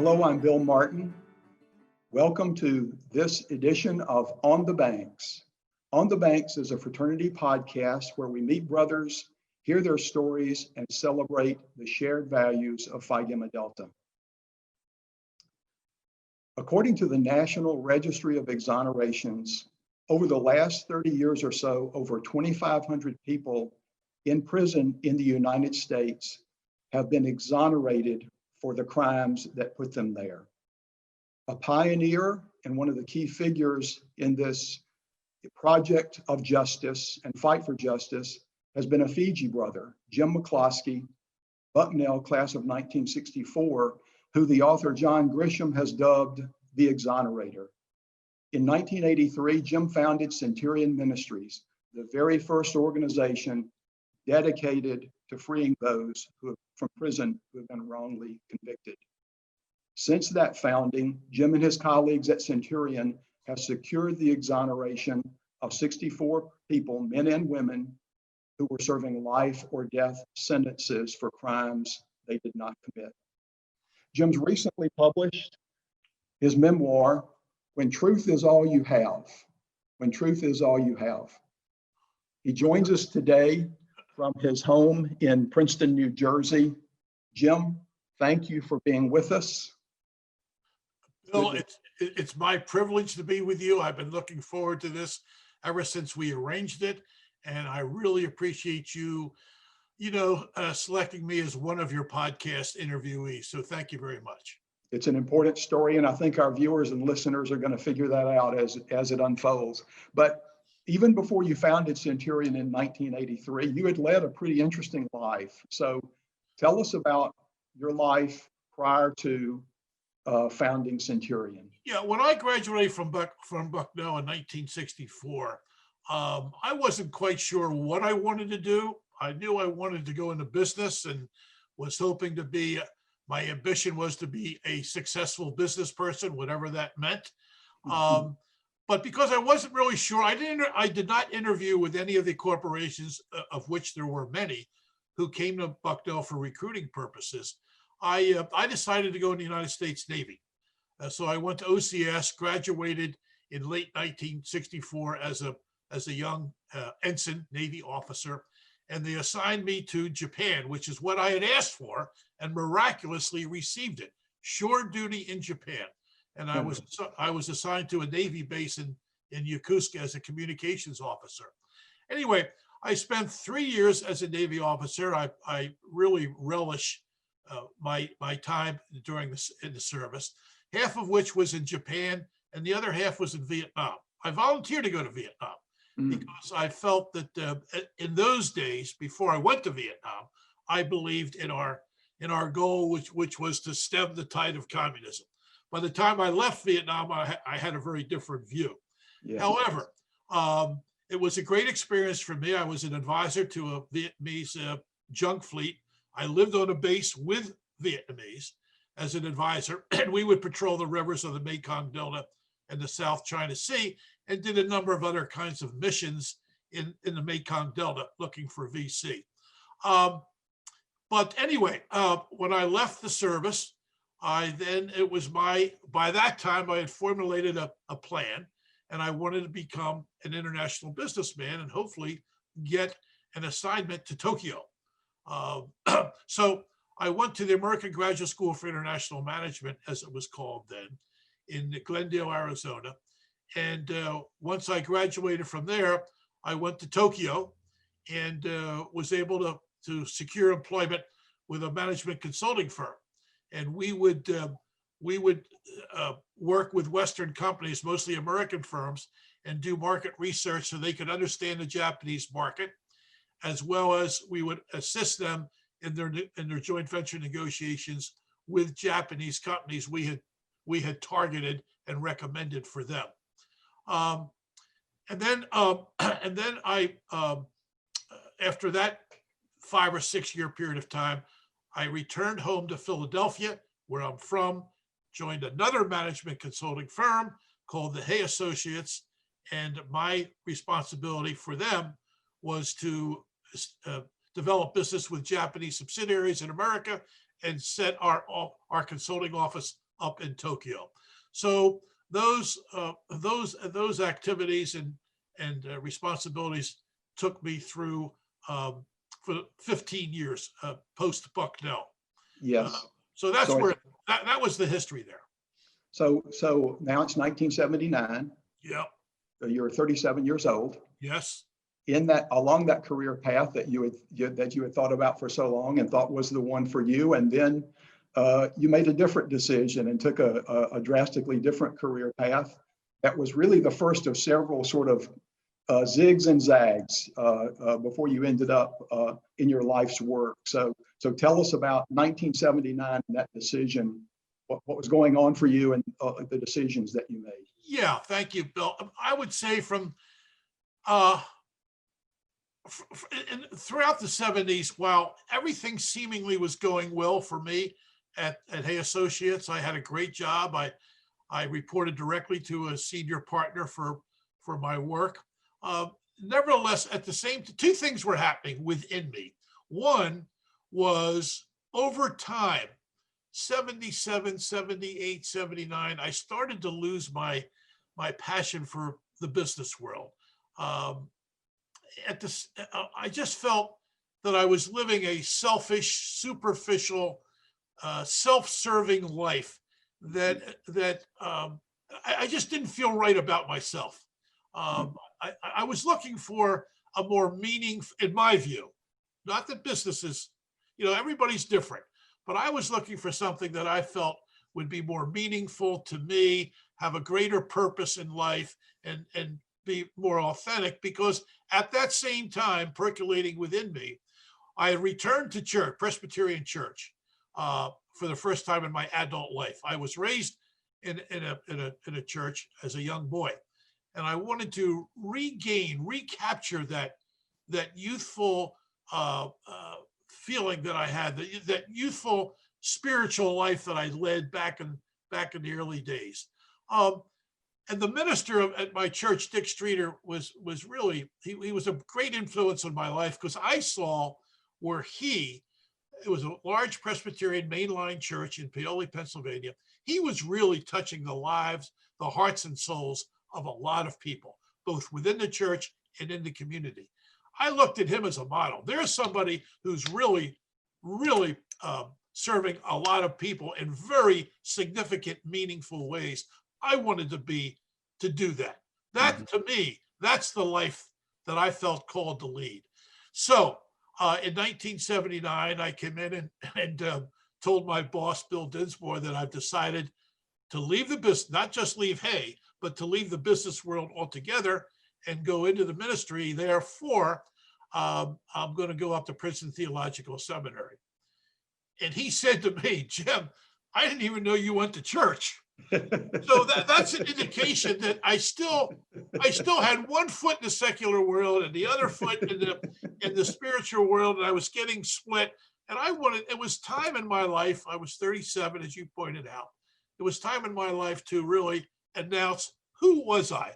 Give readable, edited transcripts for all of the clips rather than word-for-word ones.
Hello, I'm Bill Martin. Welcome to this edition of On the Banks. On the Banks is a fraternity podcast where we meet brothers, hear their stories, and celebrate the shared values of Phi Gamma Delta. According to the National Registry of Exonerations, over the last 30 years or so, over 2,500 people in prison in the United States have been exonerated for the crimes that put them there. A pioneer and one of the key figures in this project of justice and fight for justice has been a Fiji brother, Jim McCloskey, Bucknell, class of 1964, who the author John Grisham has dubbed the Exonerator. In 1983, Jim founded Centurion Ministries, the very first organization dedicated to freeing those from prison who have been wrongly convicted. Since that founding, Jim and his colleagues at Centurion have secured the exoneration of 64 people, men and women, who were serving life or death sentences for crimes they did not commit. Jim's recently published his memoir, When Truth Is All You Have. When Truth Is All You Have. He joins us today from his home in Princeton, New Jersey. Jim, thank you for being with us. Bill, it's my privilege to be with you. I've been looking forward to this ever since we arranged it, and I really appreciate you, selecting me as one of your podcast interviewees. So thank you very much. It's an important story, and I think our viewers and listeners are going to figure that out as it unfolds. But even before you founded Centurion in 1983, you had led a pretty interesting life. So tell us about your life prior to founding Centurion. Yeah, when I graduated from Bucknell in 1964, I wasn't quite sure what I wanted to do. I knew I wanted to go into business and was hoping to be, my ambition was to be a successful business person, whatever that meant. But because I wasn't really sure, I did not interview with any of the corporations, of which there were many, who came to Bucknell for recruiting purposes. I decided to go in the United States Navy. So I went to OCS, graduated in late 1964 as a young ensign Navy officer, and they assigned me to Japan, which is what I had asked for, and miraculously received it. Shore duty in Japan. And I was assigned to a Navy base in Yokosuka as a communications officer. Anyway, I spent 3 years as a Navy officer. I really relish my time in the service, half of which was in Japan and the other half was in Vietnam. I volunteered to go to Vietnam because I felt that in those days, before I went to Vietnam, I believed in our goal, which was to stem the tide of communism. By the time I left Vietnam, I had a very different view. Yes. However, it was a great experience for me. I was an advisor to a Vietnamese junk fleet. I lived on a base with Vietnamese as an advisor, and we would patrol the rivers of the Mekong Delta and the South China Sea, and did a number of other kinds of missions in the Mekong Delta looking for VC. But anyway, when I left the service, by that time I had formulated a plan, and I wanted to become an international businessman and hopefully get an assignment to Tokyo. So I went to the American Graduate School for International Management, as it was called then, in Glendale, Arizona. And once I graduated from there, I went to Tokyo and was able to secure employment with a management consulting firm. And we would work with Western companies, mostly American firms, and do market research so they could understand the Japanese market, as well as we would assist them in their joint venture negotiations with Japanese companies we had targeted and recommended for them. And then I, after that 5 or 6 year period of time, I returned home to Philadelphia, where I'm from, joined another management consulting firm called the Hay Associates, and my responsibility for them was to develop business with Japanese subsidiaries in America and set our consulting office up in Tokyo. So those activities and responsibilities took me through for 15 years post Bucknell. Yes. So that's So where that was the history there. So now it's 1979. Yeah. You're 37 years old. Yes. Along that career path that you had thought about for so long and thought was the one for you, and then you made a different decision and took a drastically different career path. That was really the first of several sort of zigs and zags before you ended up in your life's work. So tell us about 1979 and that decision, what was going on for you and the decisions that you made. Yeah, thank you, Bill. I would say from throughout the 70s, while everything seemingly was going well for me at Hay Associates, I had a great job. I reported directly to a senior partner for my work. Nevertheless, at the same time, two things were happening within me. One was over time, 77, 78, 79, I started to lose my passion for the business world. I just felt that I was living a selfish, superficial, self-serving life that I just didn't feel right about myself. I was looking for a more meaning, in my view, not that businesses, everybody's different, but I was looking for something that I felt would be more meaningful to me, have a greater purpose in life, and be more authentic, because at that same time, percolating within me, I had returned to church, Presbyterian church, for the first time in my adult life. I was raised in a church as a young boy, and I wanted to recapture that youthful feeling that I had, that youthful spiritual life that I led back in the early days. And the minister at my church, Dick Streeter, was really, he was a great influence on my life, because I saw where it was a large Presbyterian mainline church in Paoli, Pennsylvania. He was really touching the lives, the hearts and souls of a lot of people, both within the church and in the community. I looked at him as a model. There's somebody who's really, really serving a lot of people in very significant, meaningful ways. I wanted to do that. That, to me, that's the life that I felt called to lead. So in 1979, I came in and told my boss, Bill Dinsmore, that I've decided to leave the business, not just leave Hay, but to leave the business world altogether and go into the ministry. Therefore, I'm going to go up to Princeton Theological Seminary. And he said to me, Jim, I didn't even know you went to church. So that's an indication that I still had one foot in the secular world and the other foot in the spiritual world, and I was getting split. And it was time in my life, I was 37, as you pointed out. It was time in my life to really announce, who was I?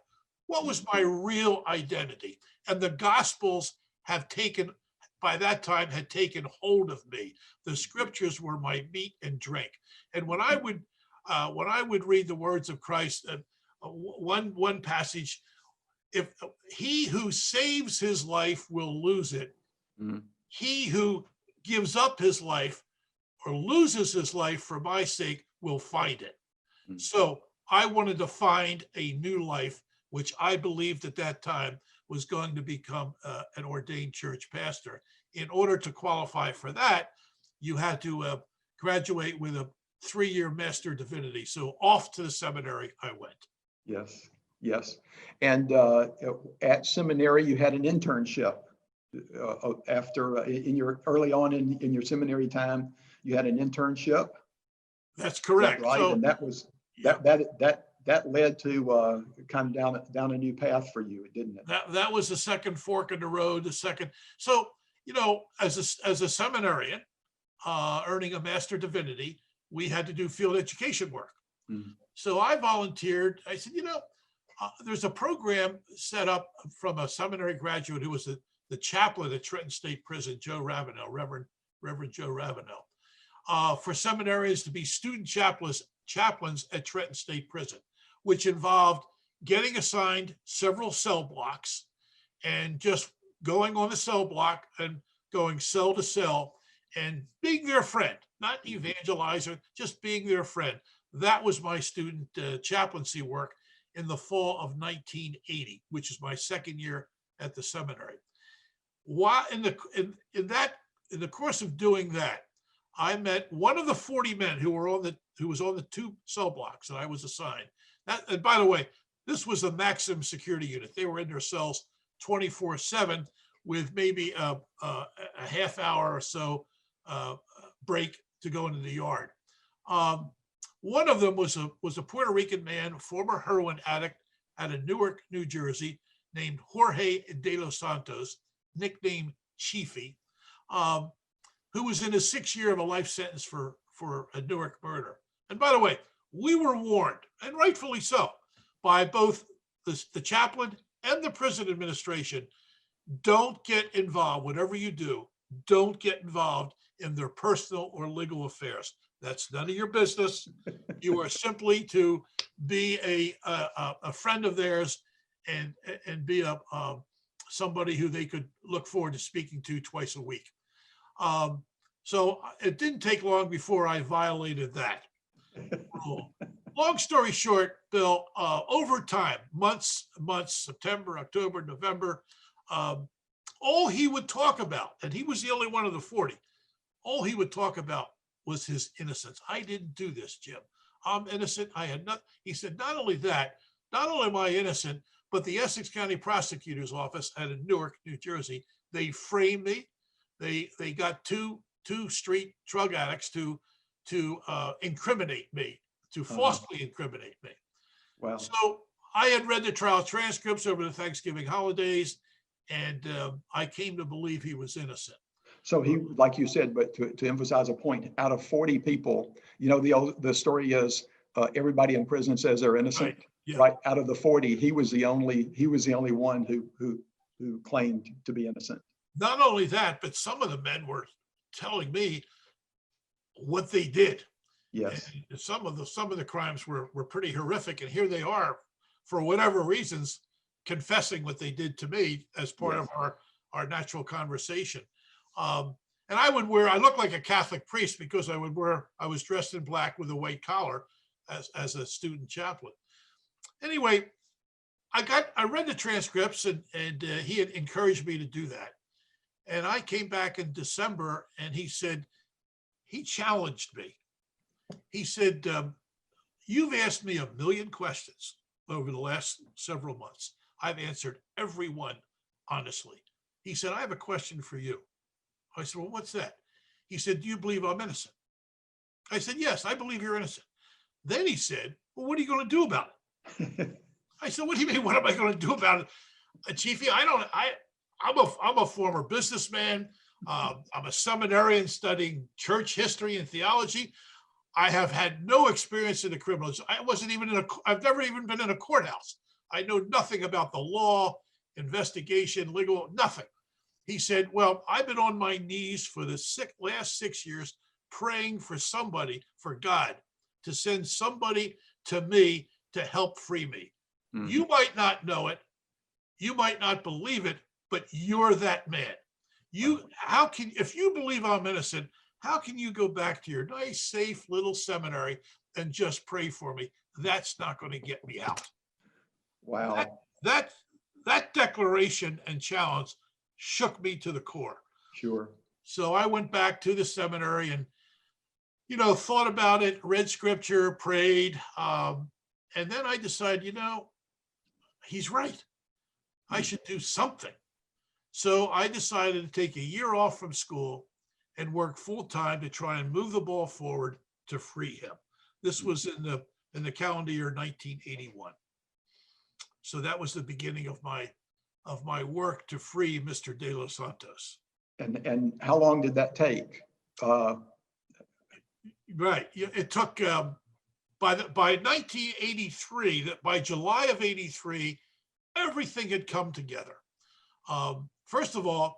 What was my real identity? And the Gospels by that time had taken hold of me. The scriptures were my meat and drink. And when I would read the words of Christ, one passage, if he who saves his life will lose it, he who gives up his life or loses his life for my sake will find it. So I wanted to find a new life, which I believed at that time was going to become an ordained church pastor. In order to qualify for that, you had to graduate with a 3-year Master of Divinity. So off to the seminary I went. Yes. And at seminary, you had an internship. After early on in your seminary time, you had an internship. That's correct. Right, So, and that was that led to kind of down a new path for you, didn't it? That was the second fork in the road. So as a seminarian, earning a Master of Divinity, we had to do field education work. So I volunteered. I said, there's a program set up from a seminary graduate who was the chaplain at Trenton State Prison, Joe Ravenel, Reverend Joe Ravenel. for seminarians to be student chaplains at Trenton State Prison, which involved getting assigned several cell blocks and just going on the cell block and going cell to cell and being their friend, not evangelizer, just being their friend. That was my student chaplaincy work in the fall of 1980, which is my second year at the seminary. While in the course of doing that, I met one of the 40 men who was on the 2 cell blocks that I was assigned. And by the way, this was a maximum security unit. They were in their cells 24/7 with maybe a half hour or so break to go into the yard. One of them was a Puerto Rican man, former heroin addict out of Newark, New Jersey, named Jorge de los Santos, nicknamed Chiefy, who was in his 6th year of a life sentence for a Newark murder. And by the way, we were warned, and rightfully so, by both the chaplain and the prison administration. Don't get involved, whatever you do, don't get involved in their personal or legal affairs. That's none of your business. You are simply to be a friend of theirs and be somebody who they could look forward to speaking to twice a week. So it didn't take long before I violated that rule. Long story short, Bill, over time, months, September, October, November, all he would talk about, and he was the only one of the 40, all he would talk about was his innocence. I didn't do this, Jim. I'm innocent. I had not. He said, not only that, not only am I innocent, but the Essex County Prosecutor's Office out of Newark, New Jersey, they framed me. They got two street drug addicts to incriminate me, to falsely incriminate me. Wow. So I had read the trial transcripts over the Thanksgiving holidays, and I came to believe he was innocent. So he, like you said, but to emphasize a point, out of 40 people, you know, the story is everybody in prison says they're innocent, Right. Yeah. right? Out of the 40, he was the only one who claimed to be innocent. Not only that, but some of the men were telling me what they did. Yes. And some of the crimes were pretty horrific, and here they are, for whatever reasons, confessing what they did to me as part of our natural conversation. And I looked like a Catholic priest because I was dressed in black with a white collar as a student chaplain. Anyway, I read the transcripts, and he had encouraged me to do that. And I came back in December, and he challenged me. He said, you've asked me a million questions over the last several months. I've answered every one honestly. He said, I have a question for you. I said, well, what's that? He said, do you believe I'm innocent? I said, yes, I believe you're innocent. Then he said, well, what are you going to do about it? I said, what do you mean, what am I going to do about it? Chiefy, I'm a former businessman. I'm a seminarian studying church history and theology. I have had no experience in the criminal. I've never even been in a courthouse. I know nothing about the law, investigation, legal, nothing. He said, well, I've been on my knees for the last 6 years praying for God, to send somebody to me to help free me. Mm-hmm. You might not know it. You might not believe it, but you're that man. If you believe I'm innocent, how can you go back to your nice, safe little seminary and just pray for me? That's not going to get me out. Wow. That declaration and challenge shook me to the core. Sure. So I went back to the seminary and, thought about it, read scripture, prayed. And then I decided, he's right. I should do something. So I decided to take a year off from school and work full time to try and move the ball forward to free him. This was in the calendar year 1981. So that was the beginning of my work to free Mr. De Los Santos. And how long did that take? Right. It took by 1983, by July of 83, everything had come together. First of all,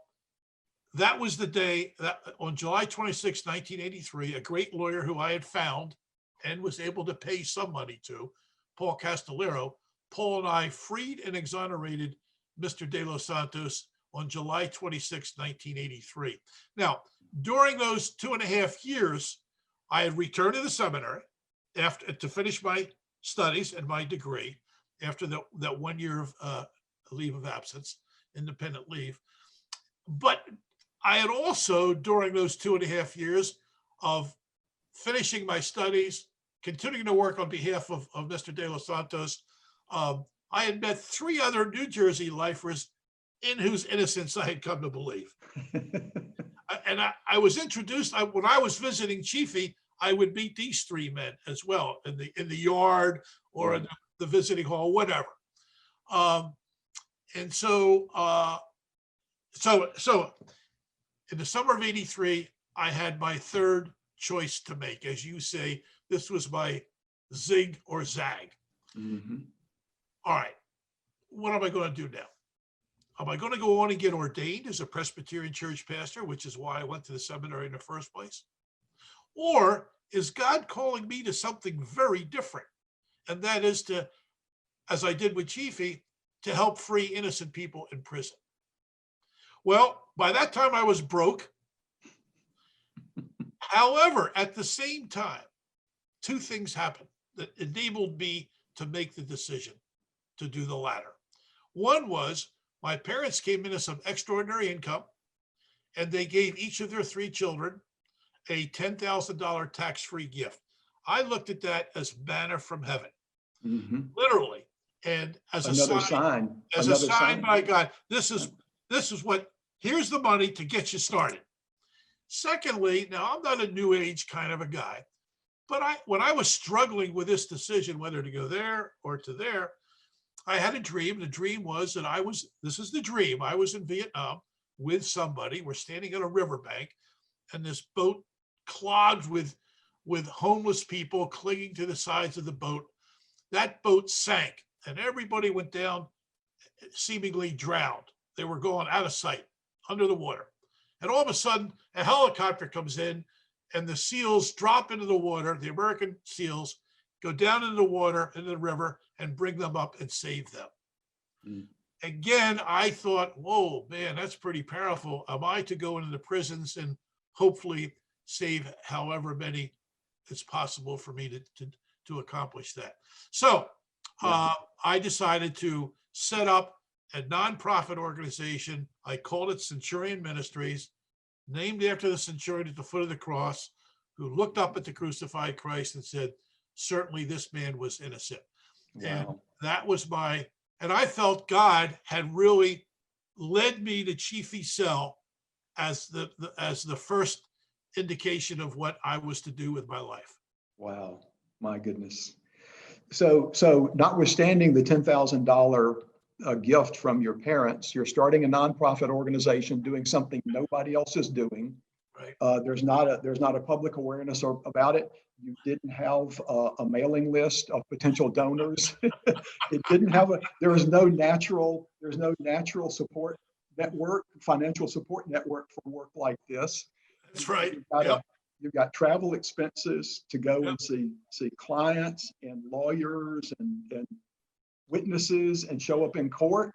that was the day that on July 26, 1983, a great lawyer who I had found and was able to pay some money to, Paul Castellero, Paul and I freed and exonerated Mr. De Los Santos on July 26, 1983. Now, during those 2.5 years, I had returned to the seminary after to finish my studies and my degree after that 1 year of leave of absence, independent leave. But I had also, during those 2.5 years of finishing my studies, continuing to work on behalf of Mr. De Los Santos, I had met 3 other New Jersey lifers in whose innocence I had come to believe. And I was introduced, when I was visiting Chiefy, I would meet these 3 men as well in the yard or in the visiting hall, whatever. And so in the summer of '83, I had my third choice to make. As you say, this was my zig or zag. Mm-hmm. All right, what am I going to do now? Am I going to go on and get ordained as a Presbyterian church pastor, which is why I went to the seminary in the first place? Or is God calling me to something very different? And that is to, as I did with Chiefy, to help free innocent people in prison. Well, by that time I was broke. However, at the same time, 2 things happened that enabled me to make the decision to do the latter. One was my parents came into some extraordinary income, and they gave each of their 3 children a $10,000 tax-free gift. I looked at that as manna from heaven, literally, and as another sign by God. This is what. Here's the money to get you started. Secondly, now I'm not a new age kind of a guy, but when I was struggling with this decision whether to go there or to there, I had a dream. The dream was that I was in Vietnam with somebody. We're standing on a riverbank, and this boat clogged with homeless people clinging to the sides of the boat. That boat sank, and everybody went down, seemingly drowned. They were going out of sight, under the water. And all of a sudden, a helicopter comes in, and the SEALs drop into the water. The American SEALs go down into the water, into the river, and bring them up and save them. Mm. Again, I thought, whoa, man, that's pretty powerful. Am I to go into the prisons and hopefully save however many it's possible for me to accomplish that? So I decided to set up a nonprofit organization. I called it Centurion Ministries, named after the centurion at the foot of the cross, who looked up at the crucified Christ and said, certainly this man was innocent. Wow. And that was and I felt God had really led me to Chiefy's cell as the first indication of what I was to do with my life. Wow, my goodness. So notwithstanding the $10,000 gift from your parents, you're starting a nonprofit organization, doing something nobody else is doing. Right. There's not a public awareness about it. You didn't have a mailing list of potential donors. It didn't have there was no natural support network, financial support network for work like this. That's right. You've got travel expenses to go and see clients and lawyers and witnesses and show up in court,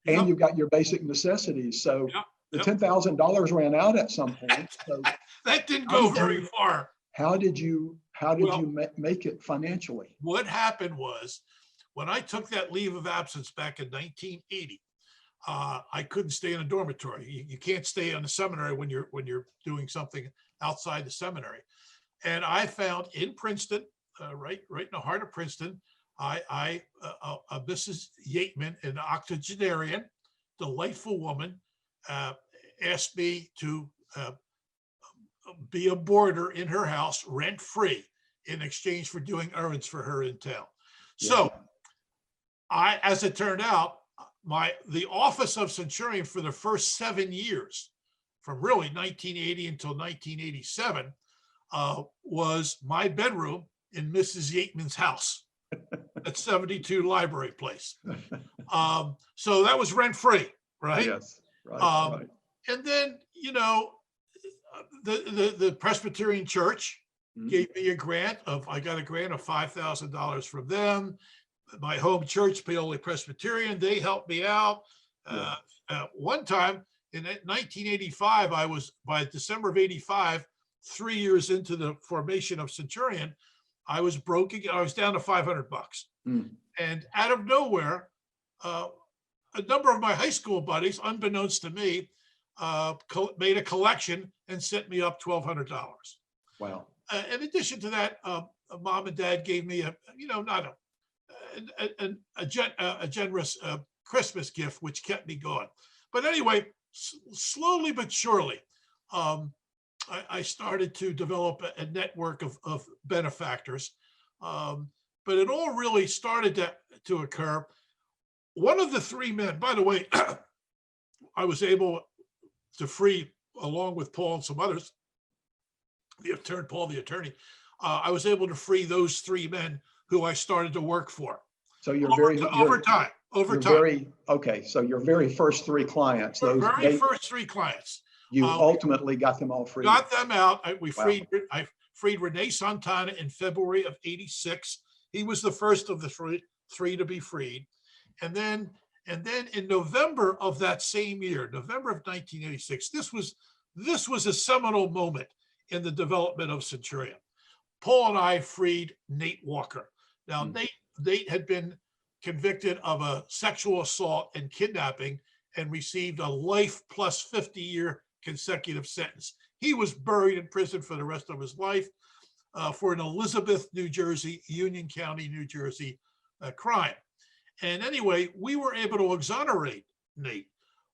and you've got your basic necessities. So the $10,000 ran out at some point. So that didn't go very far. How did you make it financially? What happened was, when I took that leave of absence back in 1980, I couldn't stay in a dormitory. You can't stay in a seminary when you're doing something outside the seminary. And I found in Princeton, right in the heart of Princeton, Mrs. Yateman, an octogenarian, delightful woman, asked me to be a boarder in her house rent-free in exchange for doing errands for her in town. So as it turned out, the office of Centurion for the first 7 years, from really 1980 until 1987, was my bedroom in Mrs. Yateman's house at 72 Library Place. So that was rent-free, right? Yes, right. And then, the Presbyterian Church gave me a grant I got a grant of $5,000 from them. My home church, Paoli Presbyterian, they helped me out. One time in 1985, by December of 85, 3 years into the formation of Centurion, I was broken. I was down to $500. And out of nowhere, a number of my high school buddies, unbeknownst to me, made a collection and sent me up $1,200. Wow. In addition to that, mom and dad gave me a generous Christmas gift, which kept me going. But anyway, slowly but surely, I started to develop a network of benefactors. But it all really started to occur. One of the three men, by the way, I was able to free, along with Paul and some others, Paul the attorney, I was able to free those three men who I started to work for. So you're over time. Okay. So your very first three clients, first three clients, you ultimately got them all free. Got them out. I freed Renee Santana in February of '86. He was the first of the three to be freed. And then in November of that same year, November of 1986, this was a seminal moment in the development of Centurion. Paul and I freed Nate Walker. Now, Nate had been convicted of a sexual assault and kidnapping and received a life plus 50-year consecutive sentence. He was buried in prison for the rest of his life for an Elizabeth, New Jersey, Union County, New Jersey crime. And anyway, we were able to exonerate Nate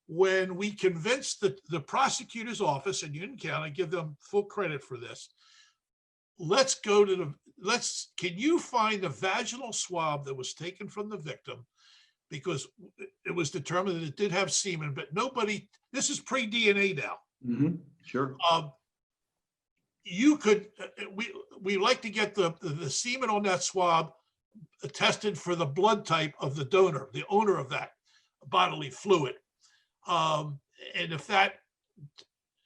when we convinced the prosecutor's office in Union County, give them full credit for this. Can you find the vaginal swab that was taken from the victim? Because it was determined that it did have semen, but this is pre-DNA now. Mm-hmm. Sure. You could, we like to get the semen on that swab tested for the blood type of the donor, the owner of that bodily fluid. And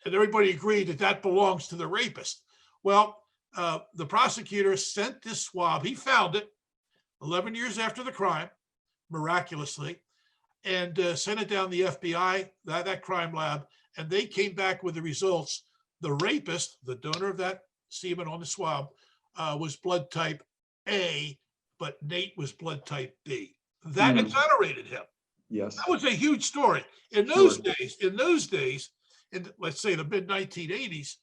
everybody agreed that belongs to the rapist. Well, the prosecutor sent this swab. He found it 11 years after the crime, miraculously, and sent it down the FBI, that crime lab, and they came back with the results. The rapist, the donor of that semen on the swab, was blood type A, but Nate was blood type B. That exonerated him. Yes. That was a huge story. In those days, in let's say the mid 1980s,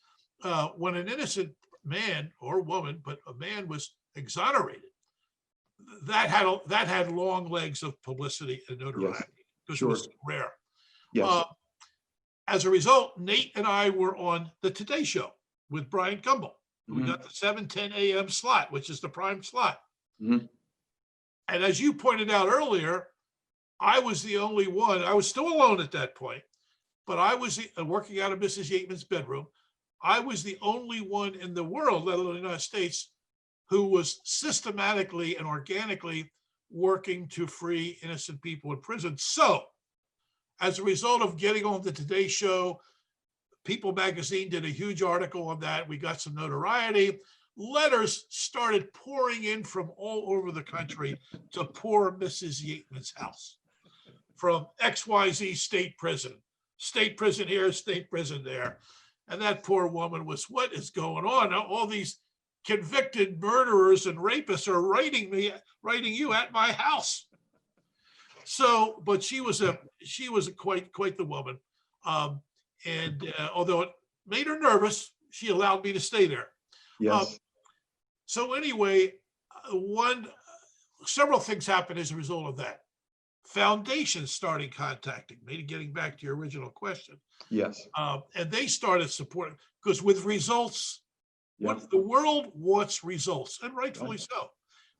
when an innocent man or woman, but a man was exonerated, that had long legs of publicity and notoriety because it was so rare. Yes. As a result, Nate and I were on the Today Show with Brian Gumbel. We got the 7:10 a.m. slot, which is the prime slot. And as you pointed out earlier, I was the only one. I was still alone at that point, but I was working out of Mrs. Yateman's bedroom. I was the only one in the world, let alone the United States, who was systematically and organically working to free innocent people in prison. So, as a result of getting on the Today Show, People magazine did a huge article on that. We got some notoriety. Letters started pouring in from all over the country to poor Mrs. Yateman's house, from XYZ state prison here, state prison there. And that poor woman was, what is going on? All these convicted murderers and rapists are writing you at my house. So, but she was quite the woman. And although it made her nervous, she allowed me to stay there. Yes. So anyway, several things happened as a result of that. Foundations started contacting me, getting back to your original question. Yes. And they started supporting, because with results, what the world wants results, and rightfully so.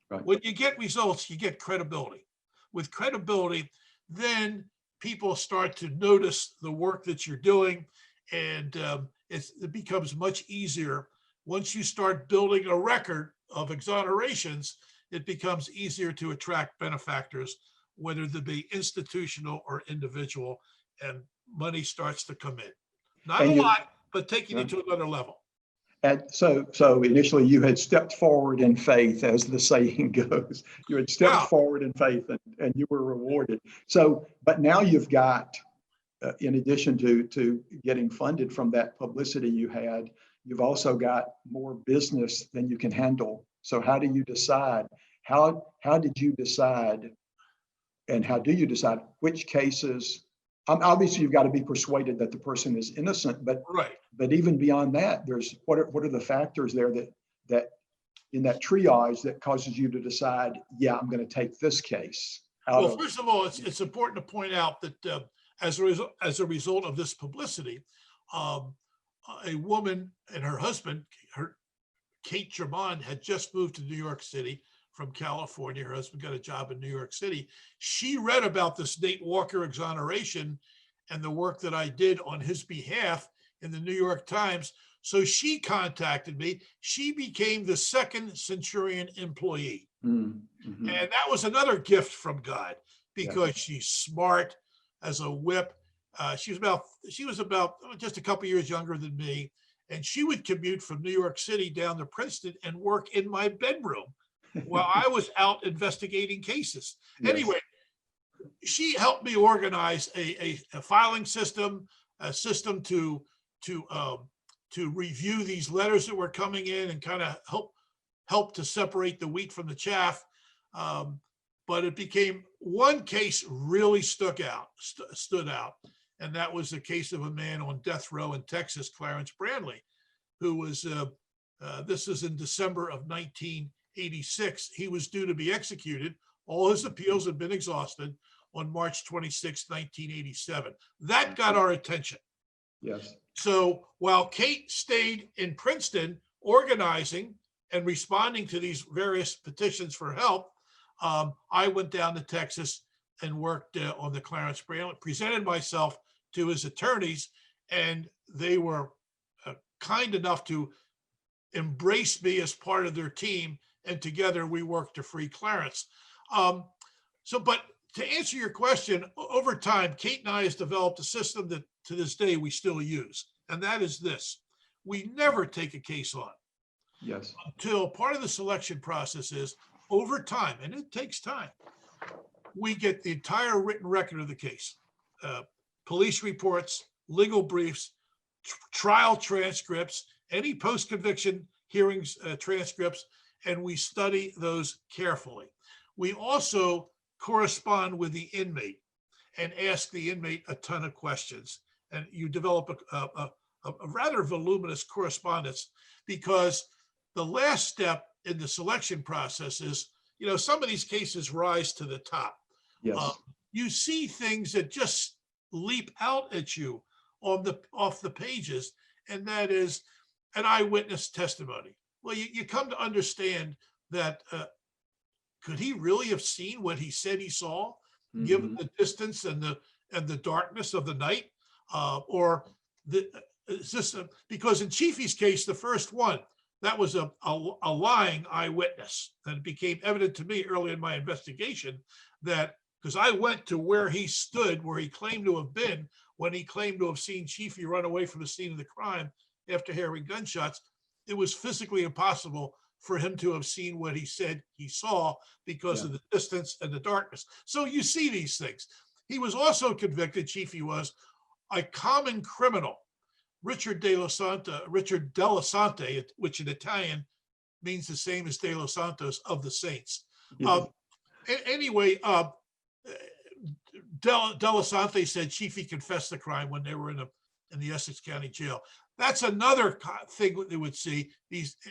Right. When you get results, you get credibility. With credibility, then people start to notice the work that you're doing, and it becomes much easier. Once you start building a record of exonerations, it becomes easier to attract benefactors, whether they be institutional or individual. And money starts to come in. Not And a you, lot, but taking yeah. it to another level. And so initially you had stepped forward in faith, as the saying goes. You had stepped Yeah. forward in faith, and you were rewarded. So, but now you've got, in addition to getting funded from that publicity you had, you've also got more business than you can handle. So how do you decide? How did you decide, and how do you decide which cases? Obviously, you've got to be persuaded that the person is innocent, but Right. but even beyond that, there's what are the factors there that in that triage that causes you to decide, yeah, I'm going to take this case out Well, of. first of all, it's important to point out that as a result of this publicity, um, a woman and her husband, Kate Germond, had just moved to New York City from California. Her husband got a job in New York City. She read about this Nate Walker exoneration and the work that I did on his behalf in the New York Times. So she contacted me. She became the second Centurion employee. Mm-hmm. And that was another gift from God, because Yes. she's smart as a whip. She was about just a couple years younger than me. And she would commute from New York City down to Princeton and work in my bedroom while I was out investigating cases. Yes. Anyway, she helped me organize a filing system, a system to review these letters that were coming in and kind of help to separate the wheat from the chaff. But it became one case really stood out, and that was the case of a man on death row in Texas, Clarence Brandley, who was. This is in December of 1986. He was due to be executed. All his appeals had been exhausted on March 26, 1987. That got our attention. Yes. So while Kate stayed in Princeton organizing and responding to these various petitions for help, I went down to Texas and worked on the Clarence Brandley, presented myself to his attorneys, and they were kind enough to embrace me as part of their team, and together we worked to free Clarence. But to answer your question, over time, Kate and I has developed a system that to this day we still use, and that is this: we never take a case on. Yes. Until part of the selection process is, over time, and it takes time, we get the entire written record of the case, police reports, legal briefs, trial transcripts, any post-conviction hearings transcripts, and we study those carefully. We also correspond with the inmate and ask the inmate a ton of questions. And you develop a rather voluminous correspondence, because the last step in the selection process is, some of these cases rise to the top. Yes. You see things that just leap out at you off the pages, and that is an eyewitness testimony. Well, you come to understand that could he really have seen what he said he saw, given the distance and the darkness of the night, because in Chiefy's case, the first one, that was a lying eyewitness, and it became evident to me early in my investigation that, because I went to where he stood, where he claimed to have been when he claimed to have seen Chiefy run away from the scene of the crime after hearing gunshots, it was physically impossible for him to have seen what he said he saw because of the distance and the darkness. So you see these things. He was also convicted, Chiefy was, a common criminal, Richard Della Sante, which in Italian means the same as De Los Santos, of the Saints. Anyway, Della Sante said Chiefy confessed the crime when they were in the Essex County Jail. That's another thing that they would see.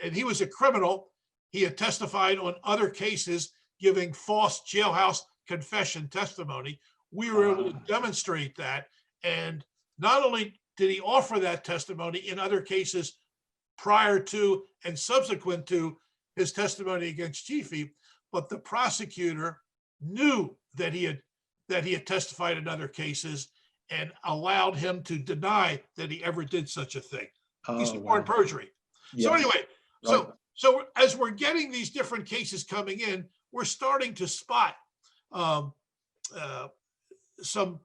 And he was a criminal. He had testified on other cases, giving false jailhouse confession testimony. We were able to demonstrate that. And not only did he offer that testimony in other cases prior to and subsequent to his testimony against Chiefy, but the prosecutor knew that he had testified in other cases and allowed him to deny that he ever did such a thing. He swore perjury. Yes. So anyway, right. So as we're getting these different cases coming in, we're starting to spot some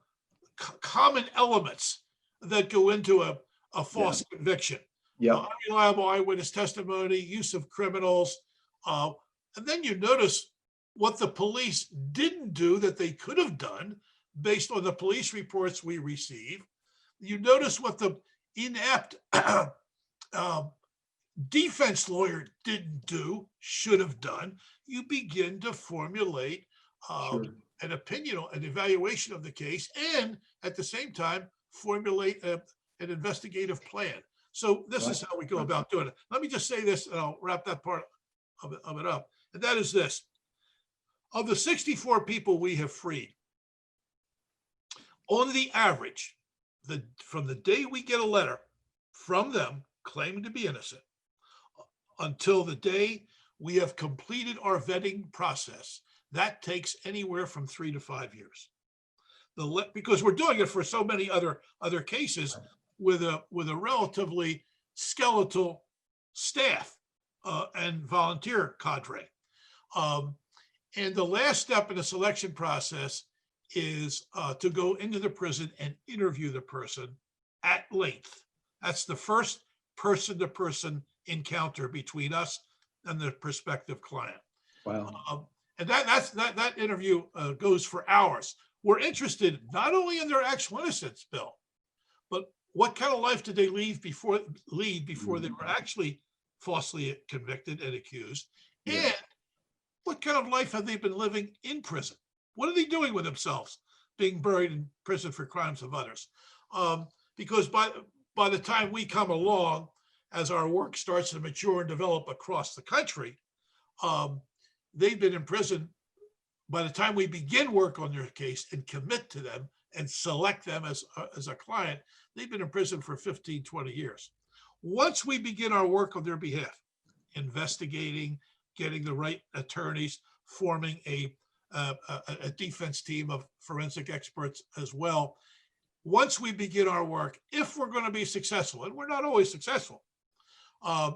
common elements that go into a false conviction. Yeah. Unreliable eyewitness testimony, use of criminals. And then you notice what the police didn't do that they could have done based on the police reports we receive. You notice what the inept defense lawyer didn't do, should have done. You begin to formulate an opinion, an evaluation of the case, and at the same time, formulate an investigative plan. So this is how we go about doing it. Let me just say this, and I'll wrap that part of it up. And that is this. Of the 64 people we have freed, on the average, from the day we get a letter from them claiming to be innocent until the day we have completed our vetting process, that takes anywhere from 3 to 5 years. Because we're doing it for so many other cases with a relatively skeletal staff and volunteer cadre. And the last step in the selection process is to go into the prison and interview the person at length. That's the first person-to-person encounter between us and the prospective client. Wow. And that interview goes for hours. We're interested not only in their actual innocence, Bill, but what kind of life did they lead before they were actually falsely convicted and accused, and what kind of life have they been living in prison? What are they doing with themselves, being buried in prison for crimes of others? Because by the time we come along, as our work starts to mature and develop across the country, they've been in prison. By the time we begin work on their case and commit to them and select them as a client, they've been in prison for 15, 20 years. Once we begin our work on their behalf, investigating, getting the right attorneys, forming a defense team of forensic experts as well. Once we begin our work, if we're going to be successful, and we're not always successful,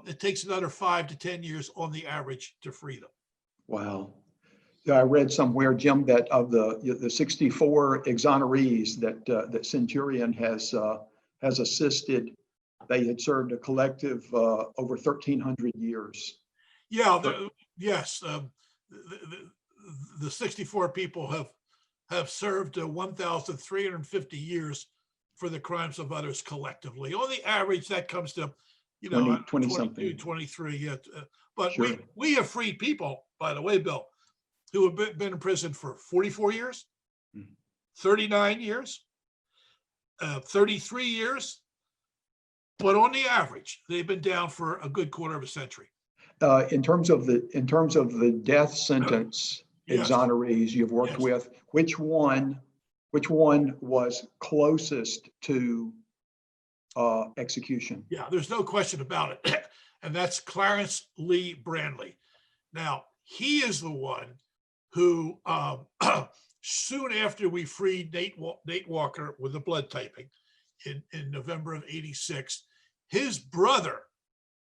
it takes another 5 to 10 years on the average to free them. Wow. Yeah, I read somewhere, Jim, that of the 64 exonerees that Centurion has assisted, they had served a collective over 1,300 years. Yeah, yes. The 64 people have served 1,350 years for the crimes of others collectively. On the average, that comes to 20 something. 23 yet. But Sure. we have freed people, by the way, Bill, who have been in prison for 44 years, 39 years, 33 years. But on the average, they've been down for a good quarter of a century. In terms of the death sentence exonerees you've worked with, which one was closest to execution? Yeah, there's no question about it. And that's Clarence Lee Brandley. Now, he is the one who, soon after we freed Nate Walker with the blood typing in November of '86, his brother,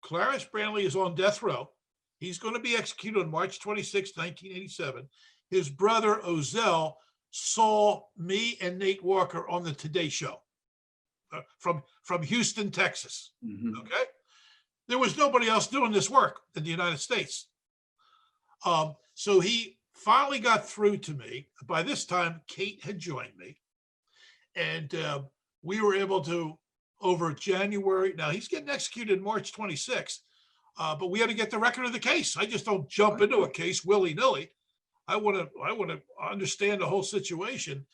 Clarence Brandley, is on death row. He's going to be executed on March 26, 1987. His brother, Ozell, saw me and Nate Walker on the Today Show from Houston, Texas. Mm-hmm. Okay? There was nobody else doing this work in the United States. So he finally got through to me. By this time, Kate had joined me. And we were able to, over January, now he's getting executed March 26th, but we had to get the record of the case. I just don't jump into a case willy-nilly. I want to understand the whole situation.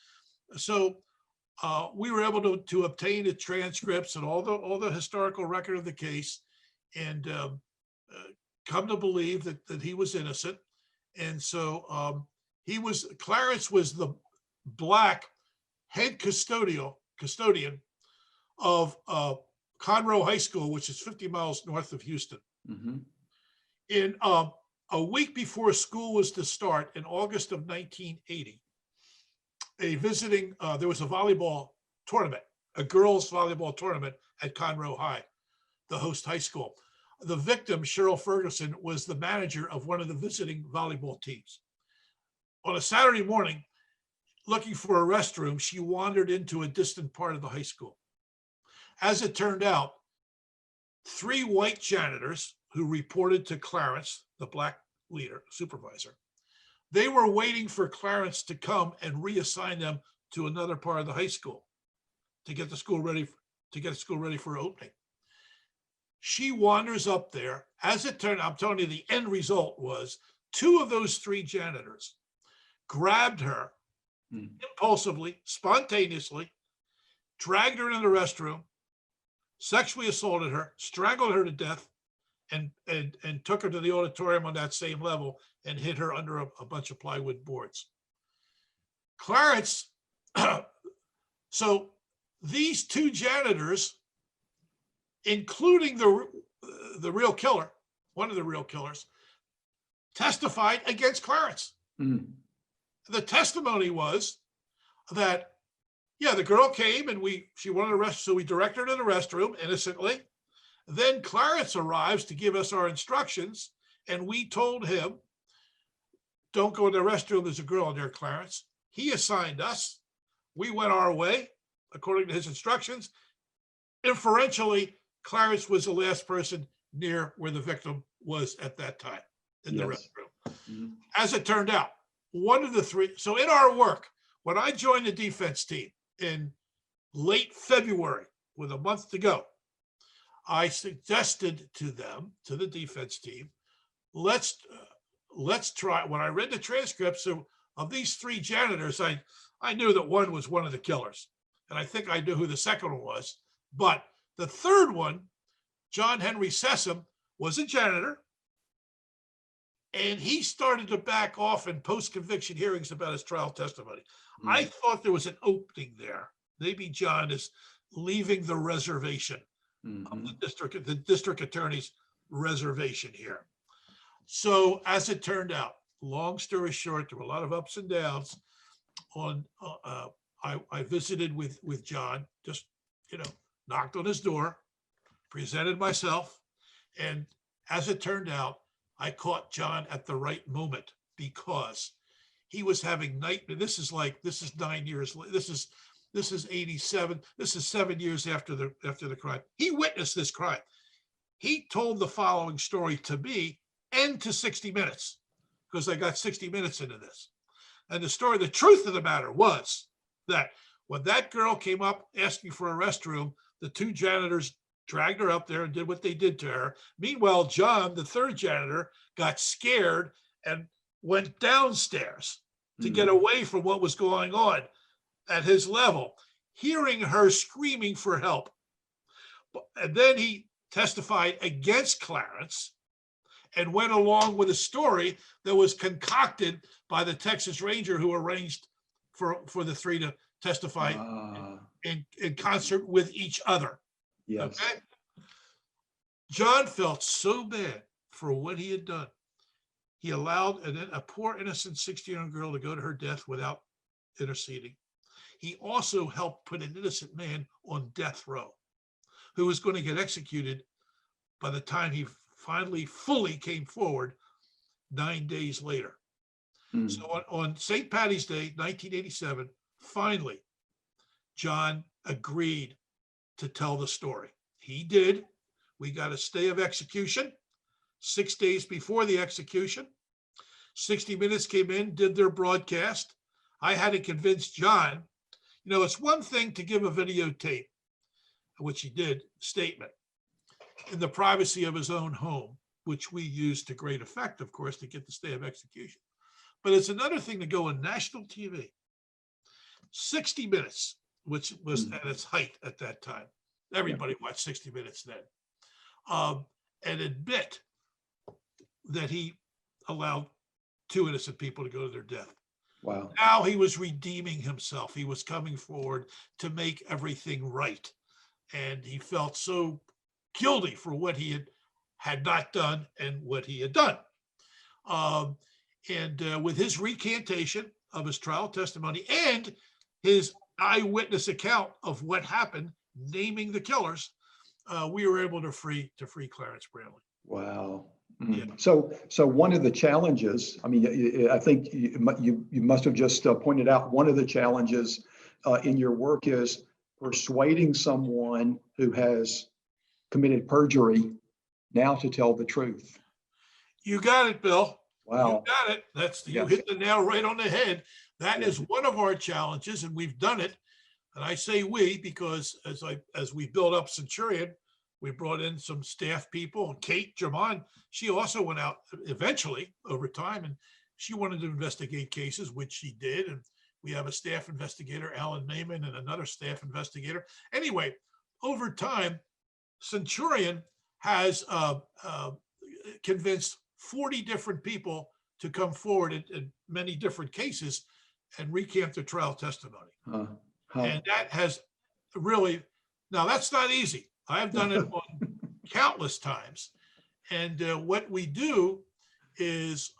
So we were able to obtain the transcripts and all the historical record of the case, and come to believe that he was innocent. And so Clarence was the Black head custodian of Conroe High School, which is 50 miles north of Houston. Mm-hmm. In a week before school was to start in August of 1980, there was a volleyball tournament, a girls' volleyball tournament at Conroe High, the host high school. The victim, Cheryl Ferguson, was the manager of one of the visiting volleyball teams. On a Saturday morning, looking for a restroom, she wandered into a distant part of the high school. As it turned out, 3 white janitors who reported to Clarence, the black leader, supervisor, they were waiting for Clarence to come and reassign them to another part of the high school to get the school ready for opening. She wanders up there. As it turned out, I'm telling you, the end result was 2 of those 3 janitors grabbed her impulsively, spontaneously, dragged her into the restroom, sexually assaulted her, strangled her to death, and took her to the auditorium on that same level and hid her under a bunch of plywood boards. Clarence, so these 2 janitors, including the real killer, one of the real killers, testified against Clarence. The testimony was that, yeah, the girl came and she wanted to rest, so we directed her to the restroom innocently. Then Clarence arrives to give us our instructions, and we told him, don't go in the restroom, there's a girl in there, Clarence. He assigned us. We went our way, according to his instructions. Inferentially, Clarence was the last person near where the victim was at that time in the restroom. As it turned out, one of the 3, so in our work, when I joined the defense team in late February with a month to go, I suggested to them, to the defense team, let's try. When I read the transcripts of these 3 janitors, I knew that one was one of the killers, and I think I knew who the second one was. But the third one, John Henry Sessom, was a janitor, and he started to back off in post-conviction hearings about his trial testimony. I thought there was an opening there. Maybe John is leaving the reservation of the district attorney's reservation here. So as it turned out, long story short, there were a lot of ups and downs. I visited with John, just, knocked on his door, presented myself, and as it turned out, I caught John at the right moment because he was having this is 9 years later. This is 87. This is 7 years after the crime. He witnessed this crime. He told the following story to me and to 60 Minutes, because I got 60 Minutes into this. And the truth of the matter was that when that girl came up asking for a restroom, the 2 janitors dragged her up there and did what they did to her. Meanwhile, John, the 3rd janitor, got scared and went downstairs to get away from what was going on at his level, hearing her screaming for help. And then he testified against Clarence and went along with a story that was concocted by the Texas Ranger who arranged for the 3 to testify in concert with each other. Yes. Okay. John felt so bad for what he had done. He allowed a poor innocent 16-year-old girl to go to her death without interceding. He also helped put an innocent man on death row who was going to get executed by the time he finally fully came forward 9 days later. So on St. Patty's Day, 1987, finally, John agreed to tell the story. He did. We got a stay of execution 6 days before the execution. 60 Minutes came in, did their broadcast. I had to convince John, it's one thing to give a videotape, which he did, statement, in the privacy of his own home, which we used to great effect, of course, to get the stay of execution. But it's another thing to go on national TV. 60 Minutes, which was at its height at that time. Everybody watched 60 Minutes then. And admit that he allowed 2 innocent people to go to their death. Wow. Now he was redeeming himself. He was coming forward to make everything right. And he felt so guilty for what he had not done and what he had done. With his recantation of his trial testimony and his eyewitness account of what happened, naming the killers, we were able to free Clarence Brandley. Wow. So one of the challenges, I mean, I think you must have just pointed out one of the challenges in your work is persuading someone who has committed perjury now to tell the truth. You got it, Bill. Wow. You got it. You Yes. hit the nail right on the head. That Yes. is one of our challenges, and we've done it. And I say we because as we build up Centurion, we brought in some staff people. Kate German, she also went out eventually over time, and she wanted to investigate cases, which she did. And we have a staff investigator, Alan Naiman, and another staff investigator. Anyway, over time, Centurion has convinced 40 different people to come forward in many different cases and recant their trial testimony. And that has really, now that's not easy. I've done it on countless times. And what we do is,